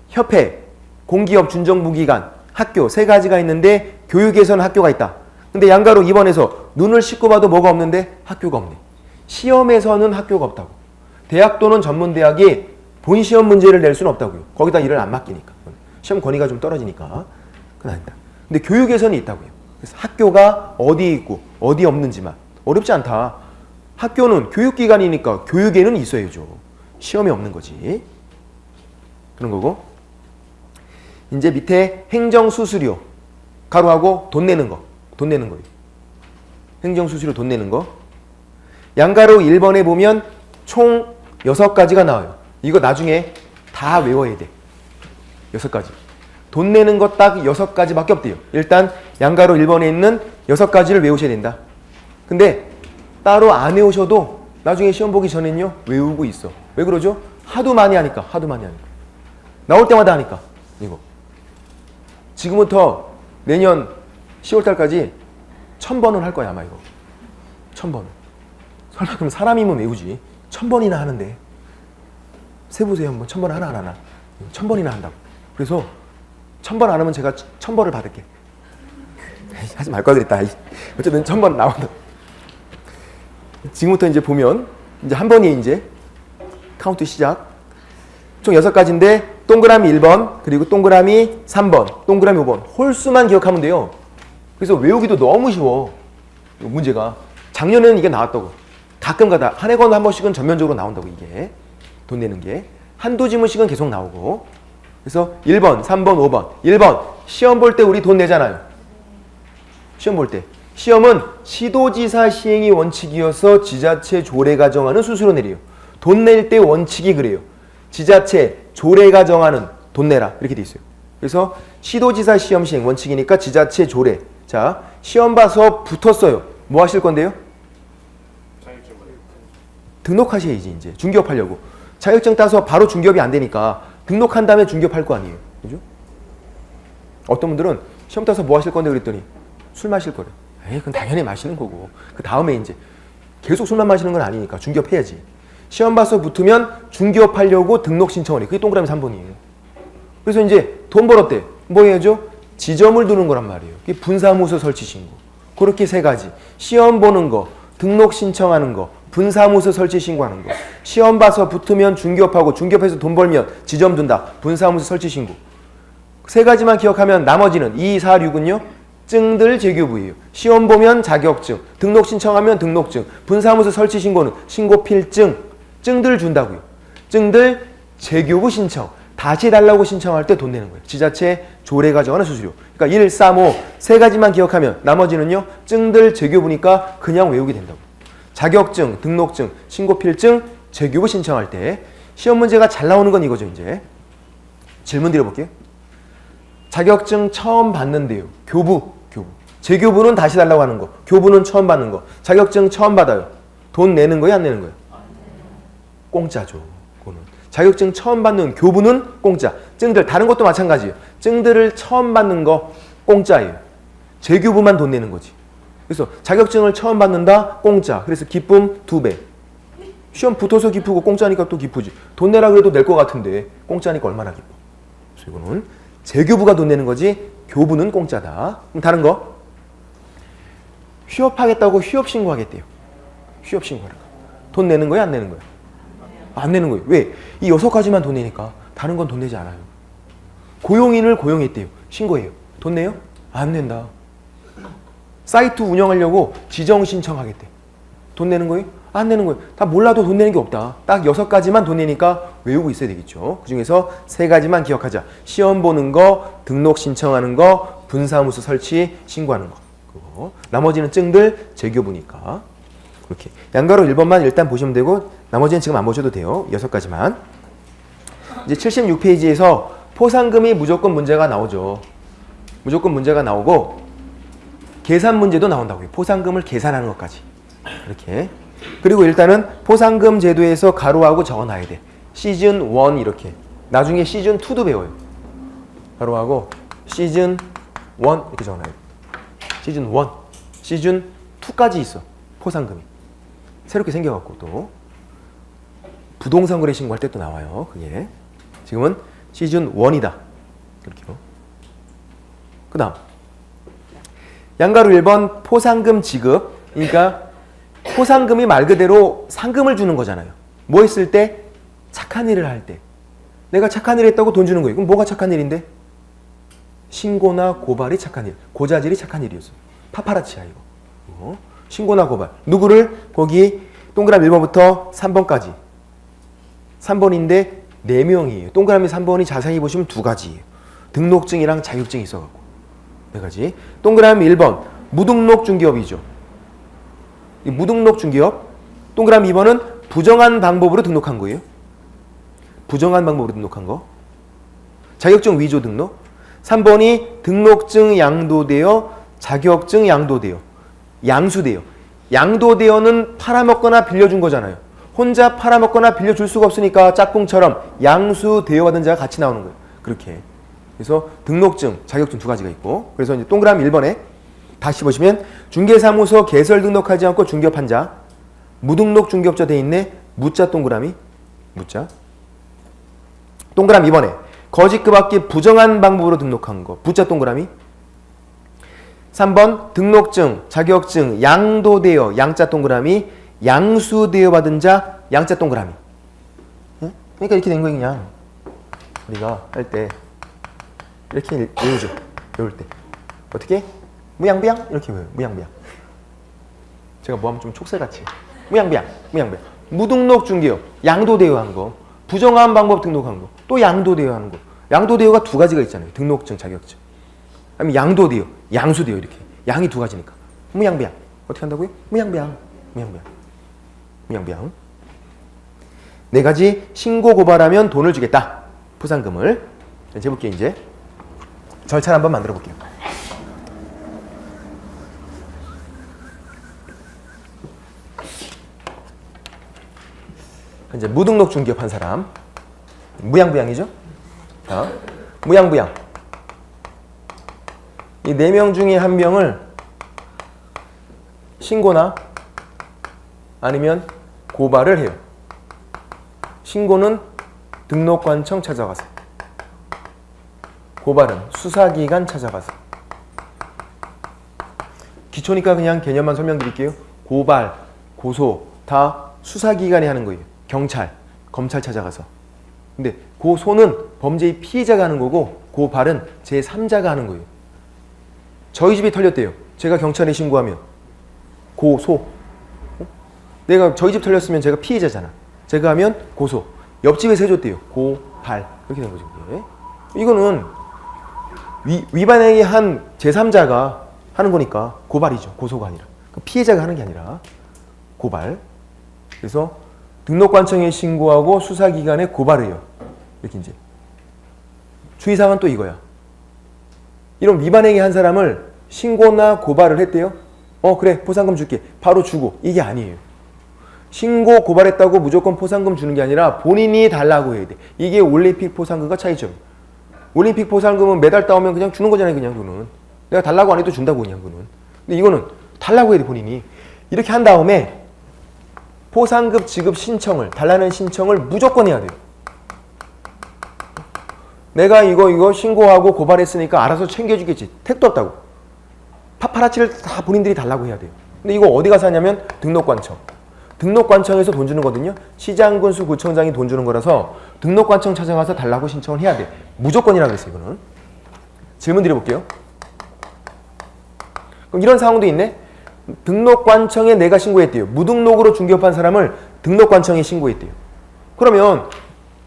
협회, 공기업, 준정부기관, 학교 세 가지가 있는데 교육에서는 학교가 있다. 근데 양가로 2번에서 눈을 씻고 봐도 뭐가 없는데 학교가 없네. 시험에서는 학교가 없다고. 대학 또는 전문대학이 본시험 문제를 낼 수는 없다고요. 거기다 일을 안 맡기니까. 시험 권위가 좀 떨어지니까. 그건 아니다. 근데 교육에서는 있다고요. 그래서 학교가 어디 있고 어디 없는지만. 어렵지 않다. 학교는 교육기관이니까 교육에는 있어야죠. 시험이 없는 거지. 그런 거고. 이제 밑에 행정수수료 가로하고 돈 내는 거. 돈 내는 거예요. 행정수수료 돈 내는 거. 양가로 1번에 보면 총 6가지가 나와요. 이거 나중에 다 외워야 돼. 6가지. 돈 내는 거 딱 6가지밖에 없대요. 일단 양가로 1번에 있는 6가지를 외우셔야 된다. 근데 따로 안 외우셔도 나중에 시험 보기 전엔요 외우고 있어. 왜 그러죠? 하도 많이 하니까. 나올 때마다 하니까. 이거 지금부터 내년 10월달까지 1000번은 할 거야 아마. 이거 1000번. 설마 그럼 사람이면 외우지 1000번이나 하는데. 세보세요 한번. 1000번 하나 안 하나. 1000번이나 한다고. 그래서 1000번 안 하면 제가 1000번을 받을게. 하지 말 걸 그랬다. 어쨌든 1000번 나온다. 지금부터 이제 보면 이제 한 번이 이제 카운트 시작. 총 6가지인데 동그라미 1번, 그리고 동그라미 3번, 동그라미 5번. 홀수만 기억하면 돼요. 그래서 외우기도 너무 쉬워. 문제가. 작년에는 이게 나왔다고. 가끔가다 한 해건 한 번씩은 전면적으로 나온다고. 이게 돈 내는 게 한두 지문씩은 계속 나오고. 그래서 1번, 3번, 5번. 1번 시험 볼 때 우리 돈 내잖아요. 시험 볼 때. 시험은 시도지사 시행이 원칙이어서 지자체 조례가 정하는 수수료 내려요. 돈 낼 때 원칙이 그래요. 지자체 조례가 정하는 돈 내라 이렇게 돼 있어요. 그래서 시도지사 시험 시행 원칙이니까 지자체 조례. 자, 시험 봐서 붙었어요. 뭐 하실 건데요? 등록하셔야지. 이제 중개업하려고. 자격증 따서 바로 중개업이 안 되니까 등록한 다음에 중개업할 거 아니에요. 그죠? 어떤 분들은 시험 따서 뭐 하실 건데 그랬더니 술 마실 거래. 에이, 그건 당연히 마시는 거고. 그 다음에 이제 계속 술만 마시는 건 아니니까 중개업해야지. 시험 봐서 붙으면 중개업하려고 등록 신청을 해. 그게 동그라미 3번이에요. 그래서 이제 돈 벌었대. 뭐 해야죠? 지점을 두는 거란 말이에요. 그게 분사무소 설치 신고. 그렇게 3가지. 시험 보는 거, 등록 신청하는 거, 분사무소 설치 신고하는 거. 시험 봐서 붙으면 중개업하고, 중개업해서 돈 벌면 지점 둔다. 분사무소 설치 신고. 3가지만 기억하면 나머지는 2, 4, 6은요 증들 재교부예요. 시험 보면 자격증, 등록 신청하면 등록증, 분사무소 설치 신고는 신고필증, 증들 준다고요. 증들 재교부 신청, 다시 달라고 신청할 때 돈 내는 거예요. 지자체 조례가 정하는 수수료. 그러니까 1, 3, 5 3가지만 기억하면 나머지는요 증들 재교부니까 그냥 외우게 된다고. 자격증, 등록증, 신고필증, 재교부 신청할 때 시험 문제가 잘 나오는 건 이거죠. 이제 질문 드려볼게요. 자격증 처음 받는데요. 교부. 재교부는 다시 달라고 하는 거. 교부는 처음 받는 거. 자격증 처음 받아요. 돈 내는 거예요? 안 내는 거예요? 공짜죠. 그거는. 자격증 처음 받는 교부는 공짜. 증들 다른 것도 마찬가지예요. 증들을 처음 받는 거 공짜예요. 재교부만 돈 내는 거지. 그래서 자격증을 처음 받는다 공짜. 그래서 기쁨 2배. 시험 붙어서 기쁘고 공짜니까 또 기쁘지. 돈 내라 그래도 낼 것 같은데 공짜니까 얼마나 기뻐. 그래서 이거는 재교부가 돈 내는 거지 교부는 공짜다. 그럼 다른 거 휴업하겠다고 휴업 신고하겠대요. 휴업 신고하는 거. 돈 내는 거야 안 내는 거야? 안 내는 거예요. 왜? 이 6가지만 돈 내니까 다른 건 돈 내지 않아요. 고용인을 고용했대요. 신고해요. 돈 내요? 안 낸다. 사이트 운영하려고 지정 신청하겠대. 돈 내는 거예요? 안 내는 거예요. 다 몰라도 돈 내는 게 없다. 딱 6가지만 돈 내니까 외우고 있어야 되겠죠. 그 중에서 3가지만 기억하자. 시험 보는 거, 등록 신청하는 거, 분사무소 설치, 신고하는 거. 그거. 나머지는 증들 재교부니까. 그렇게. 양가로 1번만 일단 보시면 되고 나머지는 지금 안 보셔도 돼요. 6가지만. 이제 76페이지에서 포상금이 무조건 문제가 나오죠. 무조건 문제가 나오고 계산 문제도 나온다고요. 포상금을 계산하는 것까지. 이렇게. 그리고 일단은 포상금 제도에서 가로하고 적어놔야 돼. 시즌 1 이렇게. 나중에 시즌 2도 배워요. 가로하고 시즌 1 이렇게 적어놔야 돼. 시즌 1, 시즌 2까지 있어. 포상금이. 새롭게 생겨갖고 또 부동산 거래 신고할 때 또 나와요. 그게. 지금은 시즌 1이다. 이렇게요. 그 다음 양가로 1번 포상금 지급. 그러니까 포상금이 말 그대로 상금을 주는 거잖아요. 뭐 했을 때? 착한 일을 할 때. 내가 착한 일 했다고 돈 주는 거예요. 그럼 뭐가 착한 일인데? 신고나 고발이 착한 일. 고자질이 착한 일이었어. 파파라치야 이거. 신고나 고발. 누구를? 거기 동그라미 1번부터 3번까지. 3번인데 4명이에요. 동그라미 3번이 자세히 보시면 2가지예요. 등록증이랑 자격증이 있어갖고. 4가지. 동그라미 1번. 무등록 중개업이죠. 이 무등록 중개업. 동그라미 2번은 부정한 방법으로 등록한 거예요. 부정한 방법으로 등록한 거. 자격증 위조 등록. 3번이 등록증 양도되어 자격증 양도되어 양수되어. 양도되어는 팔아먹거나 빌려준 거잖아요. 혼자 팔아먹거나 빌려줄 수가 없으니까 짝꿍처럼 양수되어 받은 자가 같이 나오는 거예요. 그렇게. 그래서 등록증, 자격증 2가지가 있고. 그래서 이제 동그라미 1번에 다시 보시면 중개사무소 개설 등록하지 않고 중개업한 자. 무등록 중개업자 돼 있네. 무자 동그라미. 무자. 동그라미 2번에 거짓 그 밖에 부정한 방법으로 등록한 거. 부자 동그라미. 3번 등록증, 자격증 양도되어 양자 동그라미. 양수되어 받은 자 양자 동그라미. 응? 그러니까 이렇게 된 거예요. 그냥 우리가 할 때 이렇게 외우죠. 외울 때 어떻게? 무양비양 이렇게 외워요. 무양비양. 제가 뭐 하면 좀 촉새같이 무양비양 무양비양. 무등록 중개업 양도되어 한 거. 부정한 방법 등록한 거. 또 양도되어 하는 거. 양도되어가 2가지가 있잖아요. 등록증, 자격증. 아니면 양도되어, 양수되어 이렇게. 양이 2가지니까. 무양비양. 어떻게 한다고요? 무양비양. 무양비양. 무양비양. 4가지 신고 고발하면 돈을 주겠다. 포상금을. 재볼게요. 이제 절차를 한번 만들어 볼게요. 이제 무등록 중개업 한 사람. 무양부양이죠? 자, 무양부양. 이 4명 중에 1명을 신고나 아니면 고발을 해요. 신고는 등록관청 찾아가서. 고발은 수사기관 찾아가서. 기초니까 그냥 개념만 설명드릴게요. 고발, 고소 다 수사기관이 하는 거예요. 경찰, 검찰 찾아가서. 근데 고소는 범죄의 피해자가 하는 거고 고발은 제3자가 하는 거예요. 저희 집이 털렸대요. 제가 경찰에 신고하면 고소. 내가 저희 집 털렸으면 제가 피해자잖아. 제가 하면 고소. 옆집에서 해줬대요. 고발. 이렇게 된 거죠. 이거는 위반행위 한 제3자가 하는 거니까 고발이죠. 고소가 아니라. 피해자가 하는 게 아니라 고발. 그래서 등록관청에 신고하고 수사기관에 고발을 해요. 이렇게 이제. 주의사항은 또 이거야. 이런 위반행위 한 사람을 신고나 고발을 했대요. 그래 포상금 줄게. 바로 주고. 이게 아니에요. 신고 고발했다고 무조건 포상금 주는 게 아니라 본인이 달라고 해야 돼. 이게 올림픽 포상금과 차이점. 올림픽 포상금은 매달 따오면 그냥 주는 거잖아요. 그냥 돈은. 내가 달라고 안 해도 준다고 그냥 그는. 근데 이거는 달라고 해야 돼 본인이. 이렇게 한 다음에 포상급 지급 신청을 달라는 신청을 무조건 해야 돼요. 내가 이거 신고하고 고발했으니까 알아서 챙겨주겠지. 택도 없다고. 파파라치를 다 본인들이 달라고 해야 돼요. 근데 이거 어디 가서 하냐면 등록관청. 등록관청에서 돈 주는 거거든요. 시장, 군수, 구청장이 돈 주는 거라서 등록관청 찾아가서 달라고 신청을 해야 돼. 무조건이라고 했어요, 이거는. 질문 드려볼게요. 그럼 이런 상황도 있네. 등록관청에 내가 신고했대요. 무등록으로 중개업한 사람을 등록관청에 신고했대요. 그러면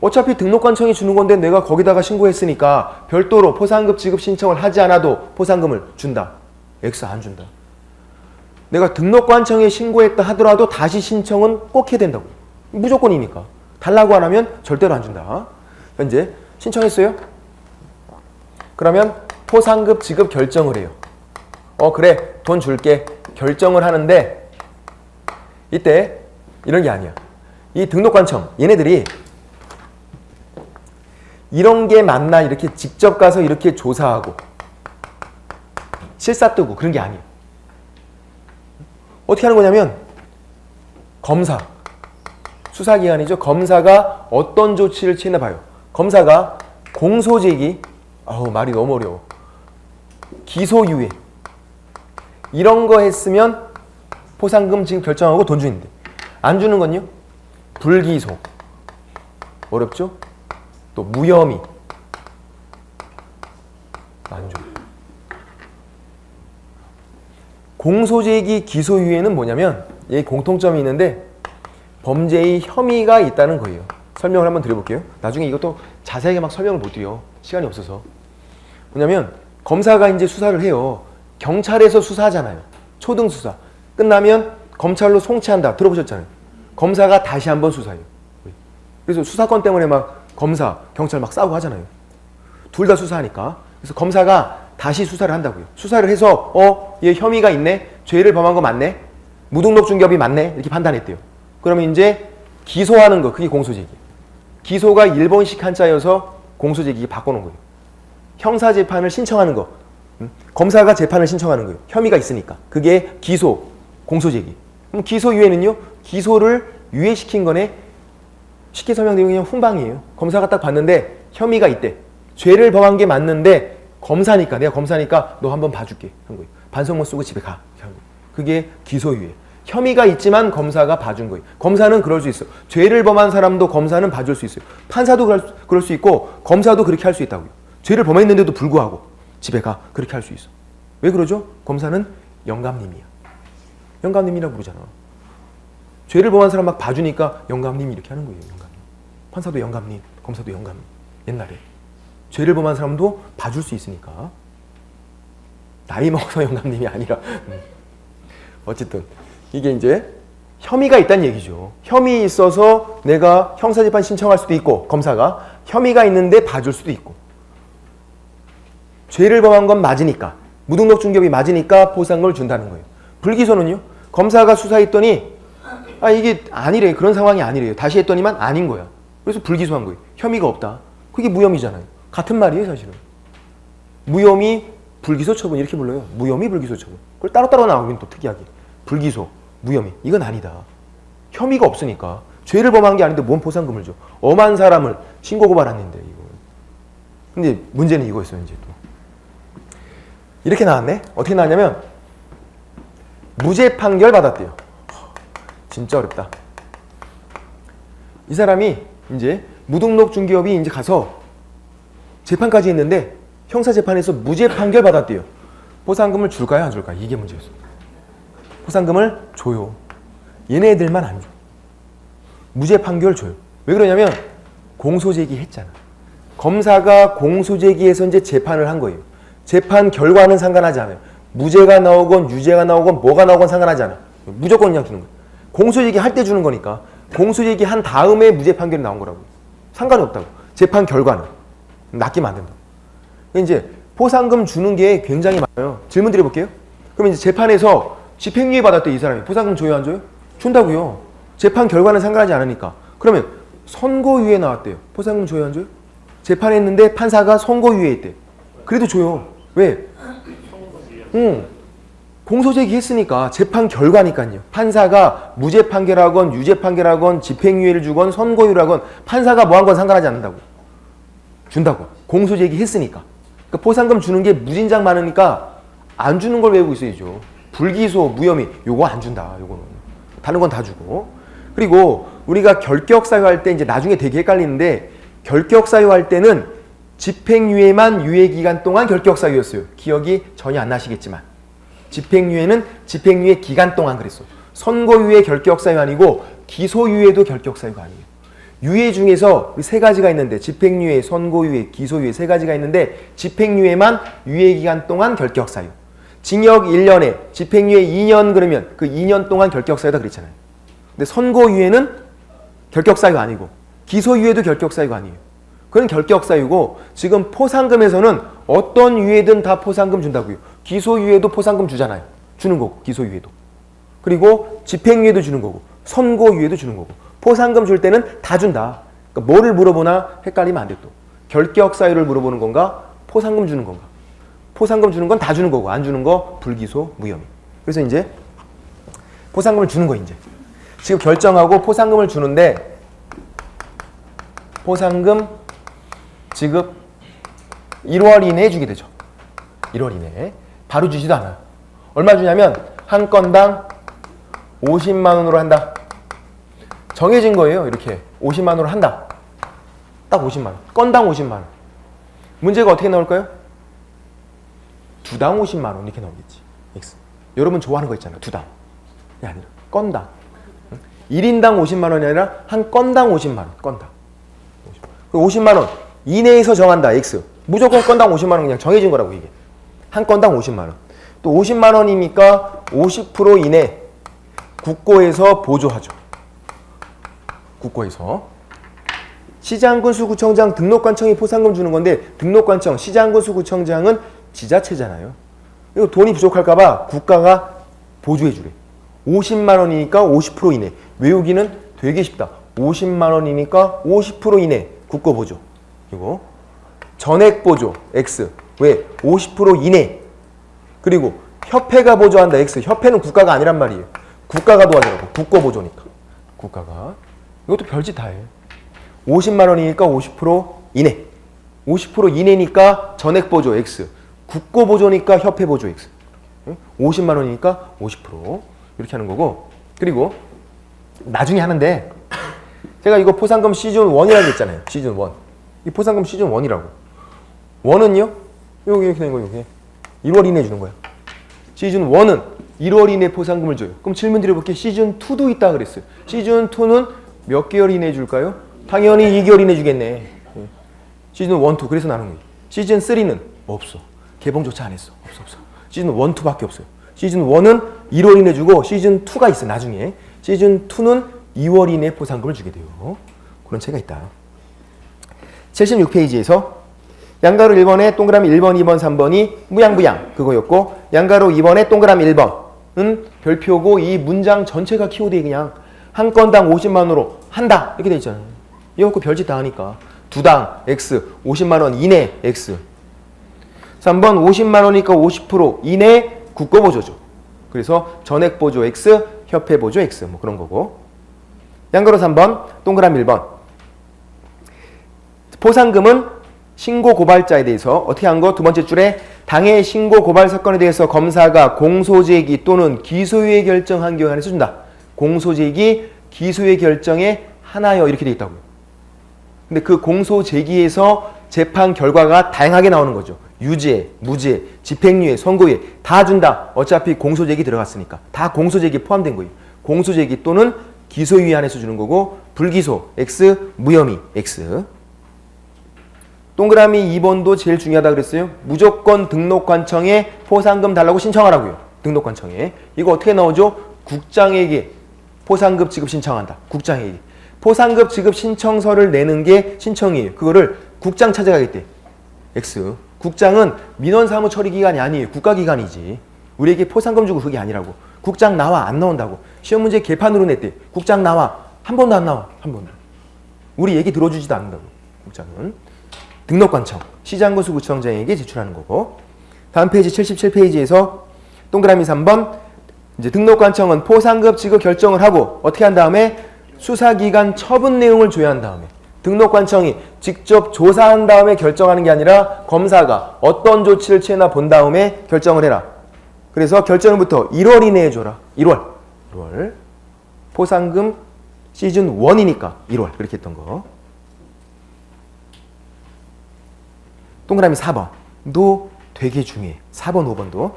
어차피 등록관청이 주는 건데 내가 거기다가 신고했으니까 별도로 포상급 지급 신청을 하지 않아도 포상금을 준다. X 안 준다. 내가 등록관청에 신고했다 하더라도 다시 신청은 꼭 해야 된다고. 무조건이니까. 달라고 안 하면 절대로 안 준다. 현재 신청했어요? 그러면 포상급 지급 결정을 해요. 그래 돈 줄게. 결정을 하는데 이때 이런 게 아니야. 이 등록관청 얘네들이 이런 게 맞나 이렇게 직접 가서 이렇게 조사하고 실사 뜨고 그런 게 아니에요. 어떻게 하는 거냐면 검사, 수사기관이죠. 검사가 어떤 조치를 취했나 봐요. 검사가 공소제기, 말이 너무 어려워. 기소유예 이런 거 했으면 포상금 지급 결정하고 돈 주는데 안 주는 건요? 불기소 어렵죠? 또 무혐의 안 줘. 공소제기 기소유예는 뭐냐면 얘 공통점이 있는데 범죄의 혐의가 있다는 거예요. 설명을 한번 드려볼게요. 나중에 이것도 자세하게 막 설명을 못 드려. 시간이 없어서. 뭐냐면 검사가 이제 수사를 해요. 경찰에서 수사하잖아요. 초등 수사. 끝나면 검찰로 송치한다. 들어보셨잖아요. 검사가 다시 한번 수사해요. 그래서 수사건 때문에 막 검사, 경찰 막 싸우고 하잖아요. 둘 다 수사하니까. 그래서 검사가 다시 수사를 한다고요. 수사를 해서 얘 혐의가 있네. 죄를 범한 거 맞네. 무등록 중개업이 맞네. 이렇게 판단했대요. 그러면 이제 기소하는 거. 그게 공소제기. 기소가 일본식 한자여서 공소제기 바꿔놓은 거예요. 형사재판을 신청하는 거. 검사가 재판을 신청하는 거예요. 혐의가 있으니까. 그게 기소, 공소제기. 그럼 기소유예는요. 기소를 유예시킨 거네. 쉽게 설명드리면 그냥 훈방이에요. 검사가 딱 봤는데 혐의가 있대. 죄를 범한 게 맞는데 검사니까 내가 검사니까 너 한번 봐줄게 한 거예요. 반성문 쓰고 집에 가. 그게 기소유예. 혐의가 있지만 검사가 봐준 거예요. 검사는 그럴 수 있어. 죄를 범한 사람도 검사는 봐줄 수 있어요. 판사도 그럴 수 있고 검사도 그렇게 할 수 있다고요. 죄를 범했는데도 불구하고 집에 가. 그렇게 할 수 있어. 왜 그러죠? 검사는 영감님이야. 영감님이라고 부르잖아. 죄를 범한 사람 막 봐주니까 영감님 이렇게 하는 거예요. 영감님. 판사도 영감님, 검사도 영감님. 옛날에. 죄를 범한 사람도 봐줄 수 있으니까. 나이 먹어서 영감님이 아니라. 어쨌든 이게 이제 혐의가 있다는 얘기죠. 혐의 있어서 내가 형사재판 신청할 수도 있고 검사가 혐의가 있는데 봐줄 수도 있고 죄를 범한 건 맞으니까 무등록 중개업이 맞으니까 포상금을 준다는 거예요. 불기소는요. 검사가 수사했더니 이게 아니래. 그런 상황이 아니래요. 다시 했더니만 아닌 거야. 그래서 불기소한 거예요. 혐의가 없다. 그게 무혐의잖아요. 같은 말이에요 사실은. 무혐의 불기소 처분 이렇게 불러요. 무혐의 불기소 처분. 그걸 따로따로 나오긴 또 특이하게. 불기소, 무혐의. 이건 아니다. 혐의가 없으니까. 죄를 범한 게 아닌데 뭔 포상금을 줘. 엄한 사람을 신고 고발했는데 이거. 근데 문제는 이거였어요. 이제 또. 이렇게 나왔네. 어떻게 나왔냐면 무죄 판결 받았대요. 진짜 어렵다. 이 사람이 이제 무등록 중개업이 이제 가서 재판까지 했는데 형사재판에서 무죄 판결 받았대요. 포상금을 줄까요? 안 줄까요? 이게 문제였어. 포상금을 줘요. 얘네들만 안 줘. 무죄 판결 줘요. 왜 그러냐면 공소제기 했잖아. 검사가 공소제기해서 이제 재판을 한 거예요. 재판 결과는 상관하지 않아요. 무죄가 나오건 유죄가 나오건 뭐가 나오건 상관하지 않아. 무조건 그냥 주는 거예요. 공소제기 할 때 주는 거니까 공소제기 한 다음에 무죄 판결이 나온 거라고. 상관이 없다고. 재판 결과는. 낚이면 안 된다. 이제 포상금 주는 게 굉장히 많아요. 질문 드려볼게요. 그럼 이제 재판에서 집행유예 받았대 이 사람이. 포상금 줘요 안 줘요? 준다고요. 재판 결과는 상관하지 않으니까. 그러면 선고유예 나왔대요. 포상금 줘요 안 줘요? 재판했는데 판사가 선고유예 했대. 그래도 줘요. 왜? 공소 제기했으니까 재판 결과니까요. 판사가 무죄 판결하건 유죄 판결하건 집행유예를 주건 선고유예하건 판사가 뭐 한 건 상관하지 않는다고. 준다고. 공소 제기했으니까. 그러니까 포상금 주는 게 무진장 많으니까 안 주는 걸 외우고 있어야죠. 불기소, 무혐의 요거 안 준다. 요거는. 다른 건 다 주고. 그리고 우리가 결격사유할 때 이제 나중에 되게 헷갈리는데 결격사유할 때는 집행유예만 유예기간 동안 결격사유였어요. 기억이 전혀 안 나시겠지만. 집행유예는 집행유예 기간 동안 그랬어. 선고유예 결격사유 아니고 기소유예도 결격사유가 아니에요. 유예 중에서 세 가지가 있는데 집행유예, 선고유예, 기소유예 세 가지가 있는데 집행유예만 유예기간 동안 결격사유. 징역 1년에 집행유예 2년 그러면 그 2년 동안 결격사유다 그랬잖아요. 근데 선고유예는 결격사유 아니고 기소유예도 결격사유가 아니에요. 그건 결격사유고 지금 포상금에서는 어떤 유예든 다 포상금 준다고요. 기소유예도 포상금 주잖아요. 주는 거고 기소유예도. 그리고 집행유예도 주는 거고 선고유예도 주는 거고 포상금 줄 때는 다 준다. 그러니까 뭐를 물어보나 헷갈리면 안 돼 또. 결격사유를 물어보는 건가 포상금 주는 건가. 포상금 주는 건 다 주는 거고 안 주는 거 불기소 무혐의. 그래서 이제 포상금을 주는 거 이제. 지금 결정하고 포상금을 주는데 포상금 지급 1월 이내에 주게 되죠. 1월 이내에. 바로 주지도 않아요. 얼마 주냐면 한 건당 50만 원으로 한다. 정해진 거예요. 이렇게 50만 원으로 한다. 딱 50만 원. 건당 50만 원. 문제가 어떻게 나올까요? 두당 50만 원 이렇게 나오겠지. X. 여러분 좋아하는 거 있잖아요. 두당. 이 아니라 건당. 1인당 50만 원이 아니라 한 건당 50만 원. 건당. 50만 원 이내에서 정한다. X. 무조건 건당 50만 원 그냥 정해진 거라고 이게. 한 건당 50만 원. 또 50만 원이니까 50% 이내 국고에서 보조하죠. 국고에서. 시장군수구청장 등록관청이 포상금 주는 건데 등록관청, 시장군수구청장은 지자체잖아요. 이거 돈이 부족할까 봐 국가가 보조해 주래. 50만 원이니까 50% 이내. 외우기는 되게 쉽다. 50만 원이니까 50% 이내 국고 보조. 이거 전액 보조 X. 왜? 50% 이내. 그리고 협회가 보조한다. X. 협회는 국가가 아니란 말이에요. 국가가 도와주라고. 국고 보조니까. 국가가. 이것도 별짓 다 해. 50만 원이니까 50% 이내. 50% 이내니까 전액 보조 X. 국고 보조니까 협회 보조 X. 50만 원이니까 50%. 이렇게 하는 거고. 그리고 나중에 하는데 제가 이거 포상금 시즌 1이라고 했잖아요. 시즌 1. 이 포상금 시즌 1이라고. 1은요? 여기 이렇게 된 거 여기. 1월 이내에 주는 거야. 시즌 1은 1월 이내에 포상금을 줘요. 그럼 질문 드려볼게요. 시즌 2도 있다 그랬어요. 시즌 2는 몇 개월 이내에 줄까요? 당연히 2개월 이내에 주겠네. 시즌 1, 2. 그래서 나눈 거예요. 시즌 3는 없어. 개봉조차 안 했어. 없어. 시즌 1, 2밖에 없어요. 시즌 1은 1월 이내에 주고 시즌 2가 있어. 나중에. 시즌 2는 2월 이내에 포상금을 주게 돼요. 그런 차이가 있다. 76페이지에서 양가로 1번에 동그라미 1번, 2번, 3번이 무양부양 그거였고 양가로 2번에 동그라미 1번은 별표고 이 문장 전체가 키워드에 그냥 한 건당 50만 원으로 한다 이렇게 돼 있잖아요. 이거 갖고 별짓 다 하니까 두당 X 50만 원 이내 X 3번 50만 원이니까 50% 이내 국고 보조죠. 그래서 전액 보조 X 협회 보조 X 뭐 그런 거고 양가로 3번 동그라미 1번 포상금은 신고 고발자에 대해서 어떻게 한 거? 두 번째 줄에 당해 신고 고발 사건에 대해서 검사가 공소제기 또는 기소유예 결정한 경우에 한해서 준다. 공소제기, 기소유예 결정에 하나여 이렇게 돼 있다고요. 근데 그 공소제기에서 재판 결과가 다양하게 나오는 거죠. 유죄, 무죄, 집행유예, 선고유예 다 준다. 어차피 공소제기 들어갔으니까. 다 공소제기 포함된 거예요. 공소제기 또는 기소유예 안에서 주는 거고 불기소 X, 무혐의 X. 동그라미 2번도 제일 중요하다 그랬어요. 무조건 등록관청에 포상금 달라고 신청하라고요. 등록관청에. 이거 어떻게 나오죠? 국장에게 포상금 지급 신청한다. 국장에게. 포상금 지급 신청서를 내는 게 신청이에요. 그거를 국장 찾아가겠대. X. 국장은 민원사무 처리기관이 아니에요. 국가기관이지. 우리에게 포상금 주고 그게 아니라고. 국장 나와 안 나온다고. 시험 문제 개판으로 냈대. 국장 나와. 한 번도 안 나와. 한 번도. 우리 얘기 들어주지도 않는다고. 국장은. 등록관청, 시장군수구청장에게 제출하는 거고 다음 페이지 77페이지에서 동그라미 3번 이제 등록관청은 포상급 지급 결정을 하고 어떻게 한 다음에 수사기관 처분 내용을 조회한 다음에 등록관청이 직접 조사한 다음에 결정하는 게 아니라 검사가 어떤 조치를 취했나 본 다음에 결정을 해라. 그래서 결정부터 1월 이내에 줘라. 1월. 포상금 시즌 1이니까 1월 그렇게 했던 거. 동그라미 4번도 되게 중요해. 4번, 5번도.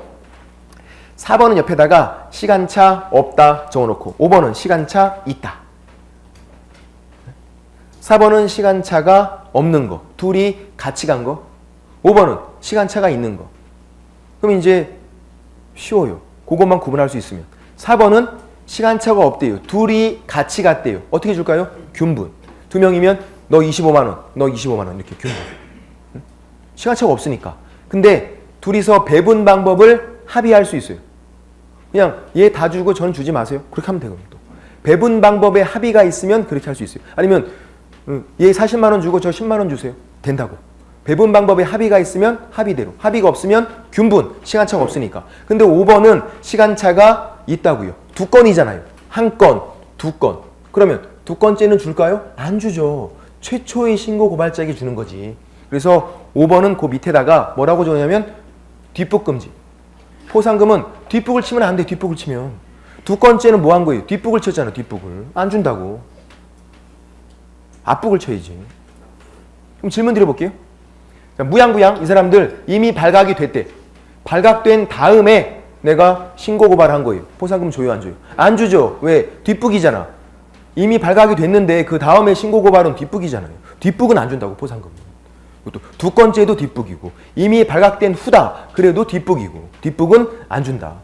4번은 옆에다가 시간차 없다 적어놓고 5번은 시간차 있다. 4번은 시간차가 없는 거. 둘이 같이 간 거. 5번은 시간차가 있는 거. 그럼 이제 쉬워요. 그것만 구분할 수 있으면. 4번은 시간차가 없대요. 둘이 같이 갔대요. 어떻게 줄까요? 균분. 2명이면 너 25만 원, 너 25만 원 이렇게 균분. 시간차가 없으니까. 근데 둘이서 배분 방법을 합의할 수 있어요. 그냥 얘 다 주고 저는 주지 마세요. 그렇게 하면 되거든요. 또. 배분 방법에 합의가 있으면 그렇게 할 수 있어요. 아니면 얘 40만 원 주고 저 10만 원 주세요. 된다고. 배분 방법에 합의가 있으면 합의대로. 합의가 없으면 균분. 시간차가 없으니까. 근데 5번은 시간차가 있다고요. 2건이잖아요. 1건, 2건. 그러면 2건째는 줄까요? 안 주죠. 최초의 신고 고발자에게 주는 거지. 그래서 5번은 그 밑에다가 뭐라고 적냐면 뒷북 금지. 포상금은 뒷북을 치면 안 돼. 뒷북을 치면. 2건째는 뭐 한 거예요? 뒷북을 쳤잖아. 뒷북을. 안 준다고. 앞북을 쳐야지. 그럼 질문 드려볼게요. 무양부양 이 사람들 이미 발각이 됐대. 발각된 다음에 내가 신고 고발한 거예요. 포상금 줘요 안 줘요? 안 주죠. 왜? 뒷북이잖아. 이미 발각이 됐는데 그 다음에 신고 고발은 뒷북이잖아요. 뒷북은 안 준다고 포상금. 또 2건째도 뒷북이고 이미 발각된 후다. 그래도 뒷북이고 뒷북은 안 준다.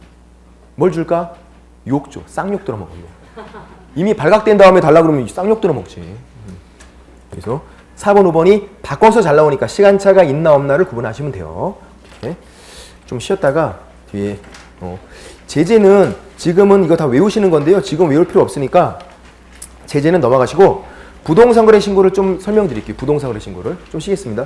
뭘 줄까? 욕 줘. 쌍욕 들어먹어. 이미 발각된 다음에 달라 그러면 쌍욕 들어먹지. 그래서 4번, 5번이 바꿔서 잘 나오니까 시간차가 있나 없나를 구분하시면 돼요. 이렇게. 좀 쉬었다가 뒤에 제재는 지금은 이거 다 외우시는 건데요. 지금 외울 필요 없으니까 제재는 넘어가시고 부동산 거래 신고를 좀 설명드릴게요. 부동산 거래 신고를 좀 쉬겠습니다.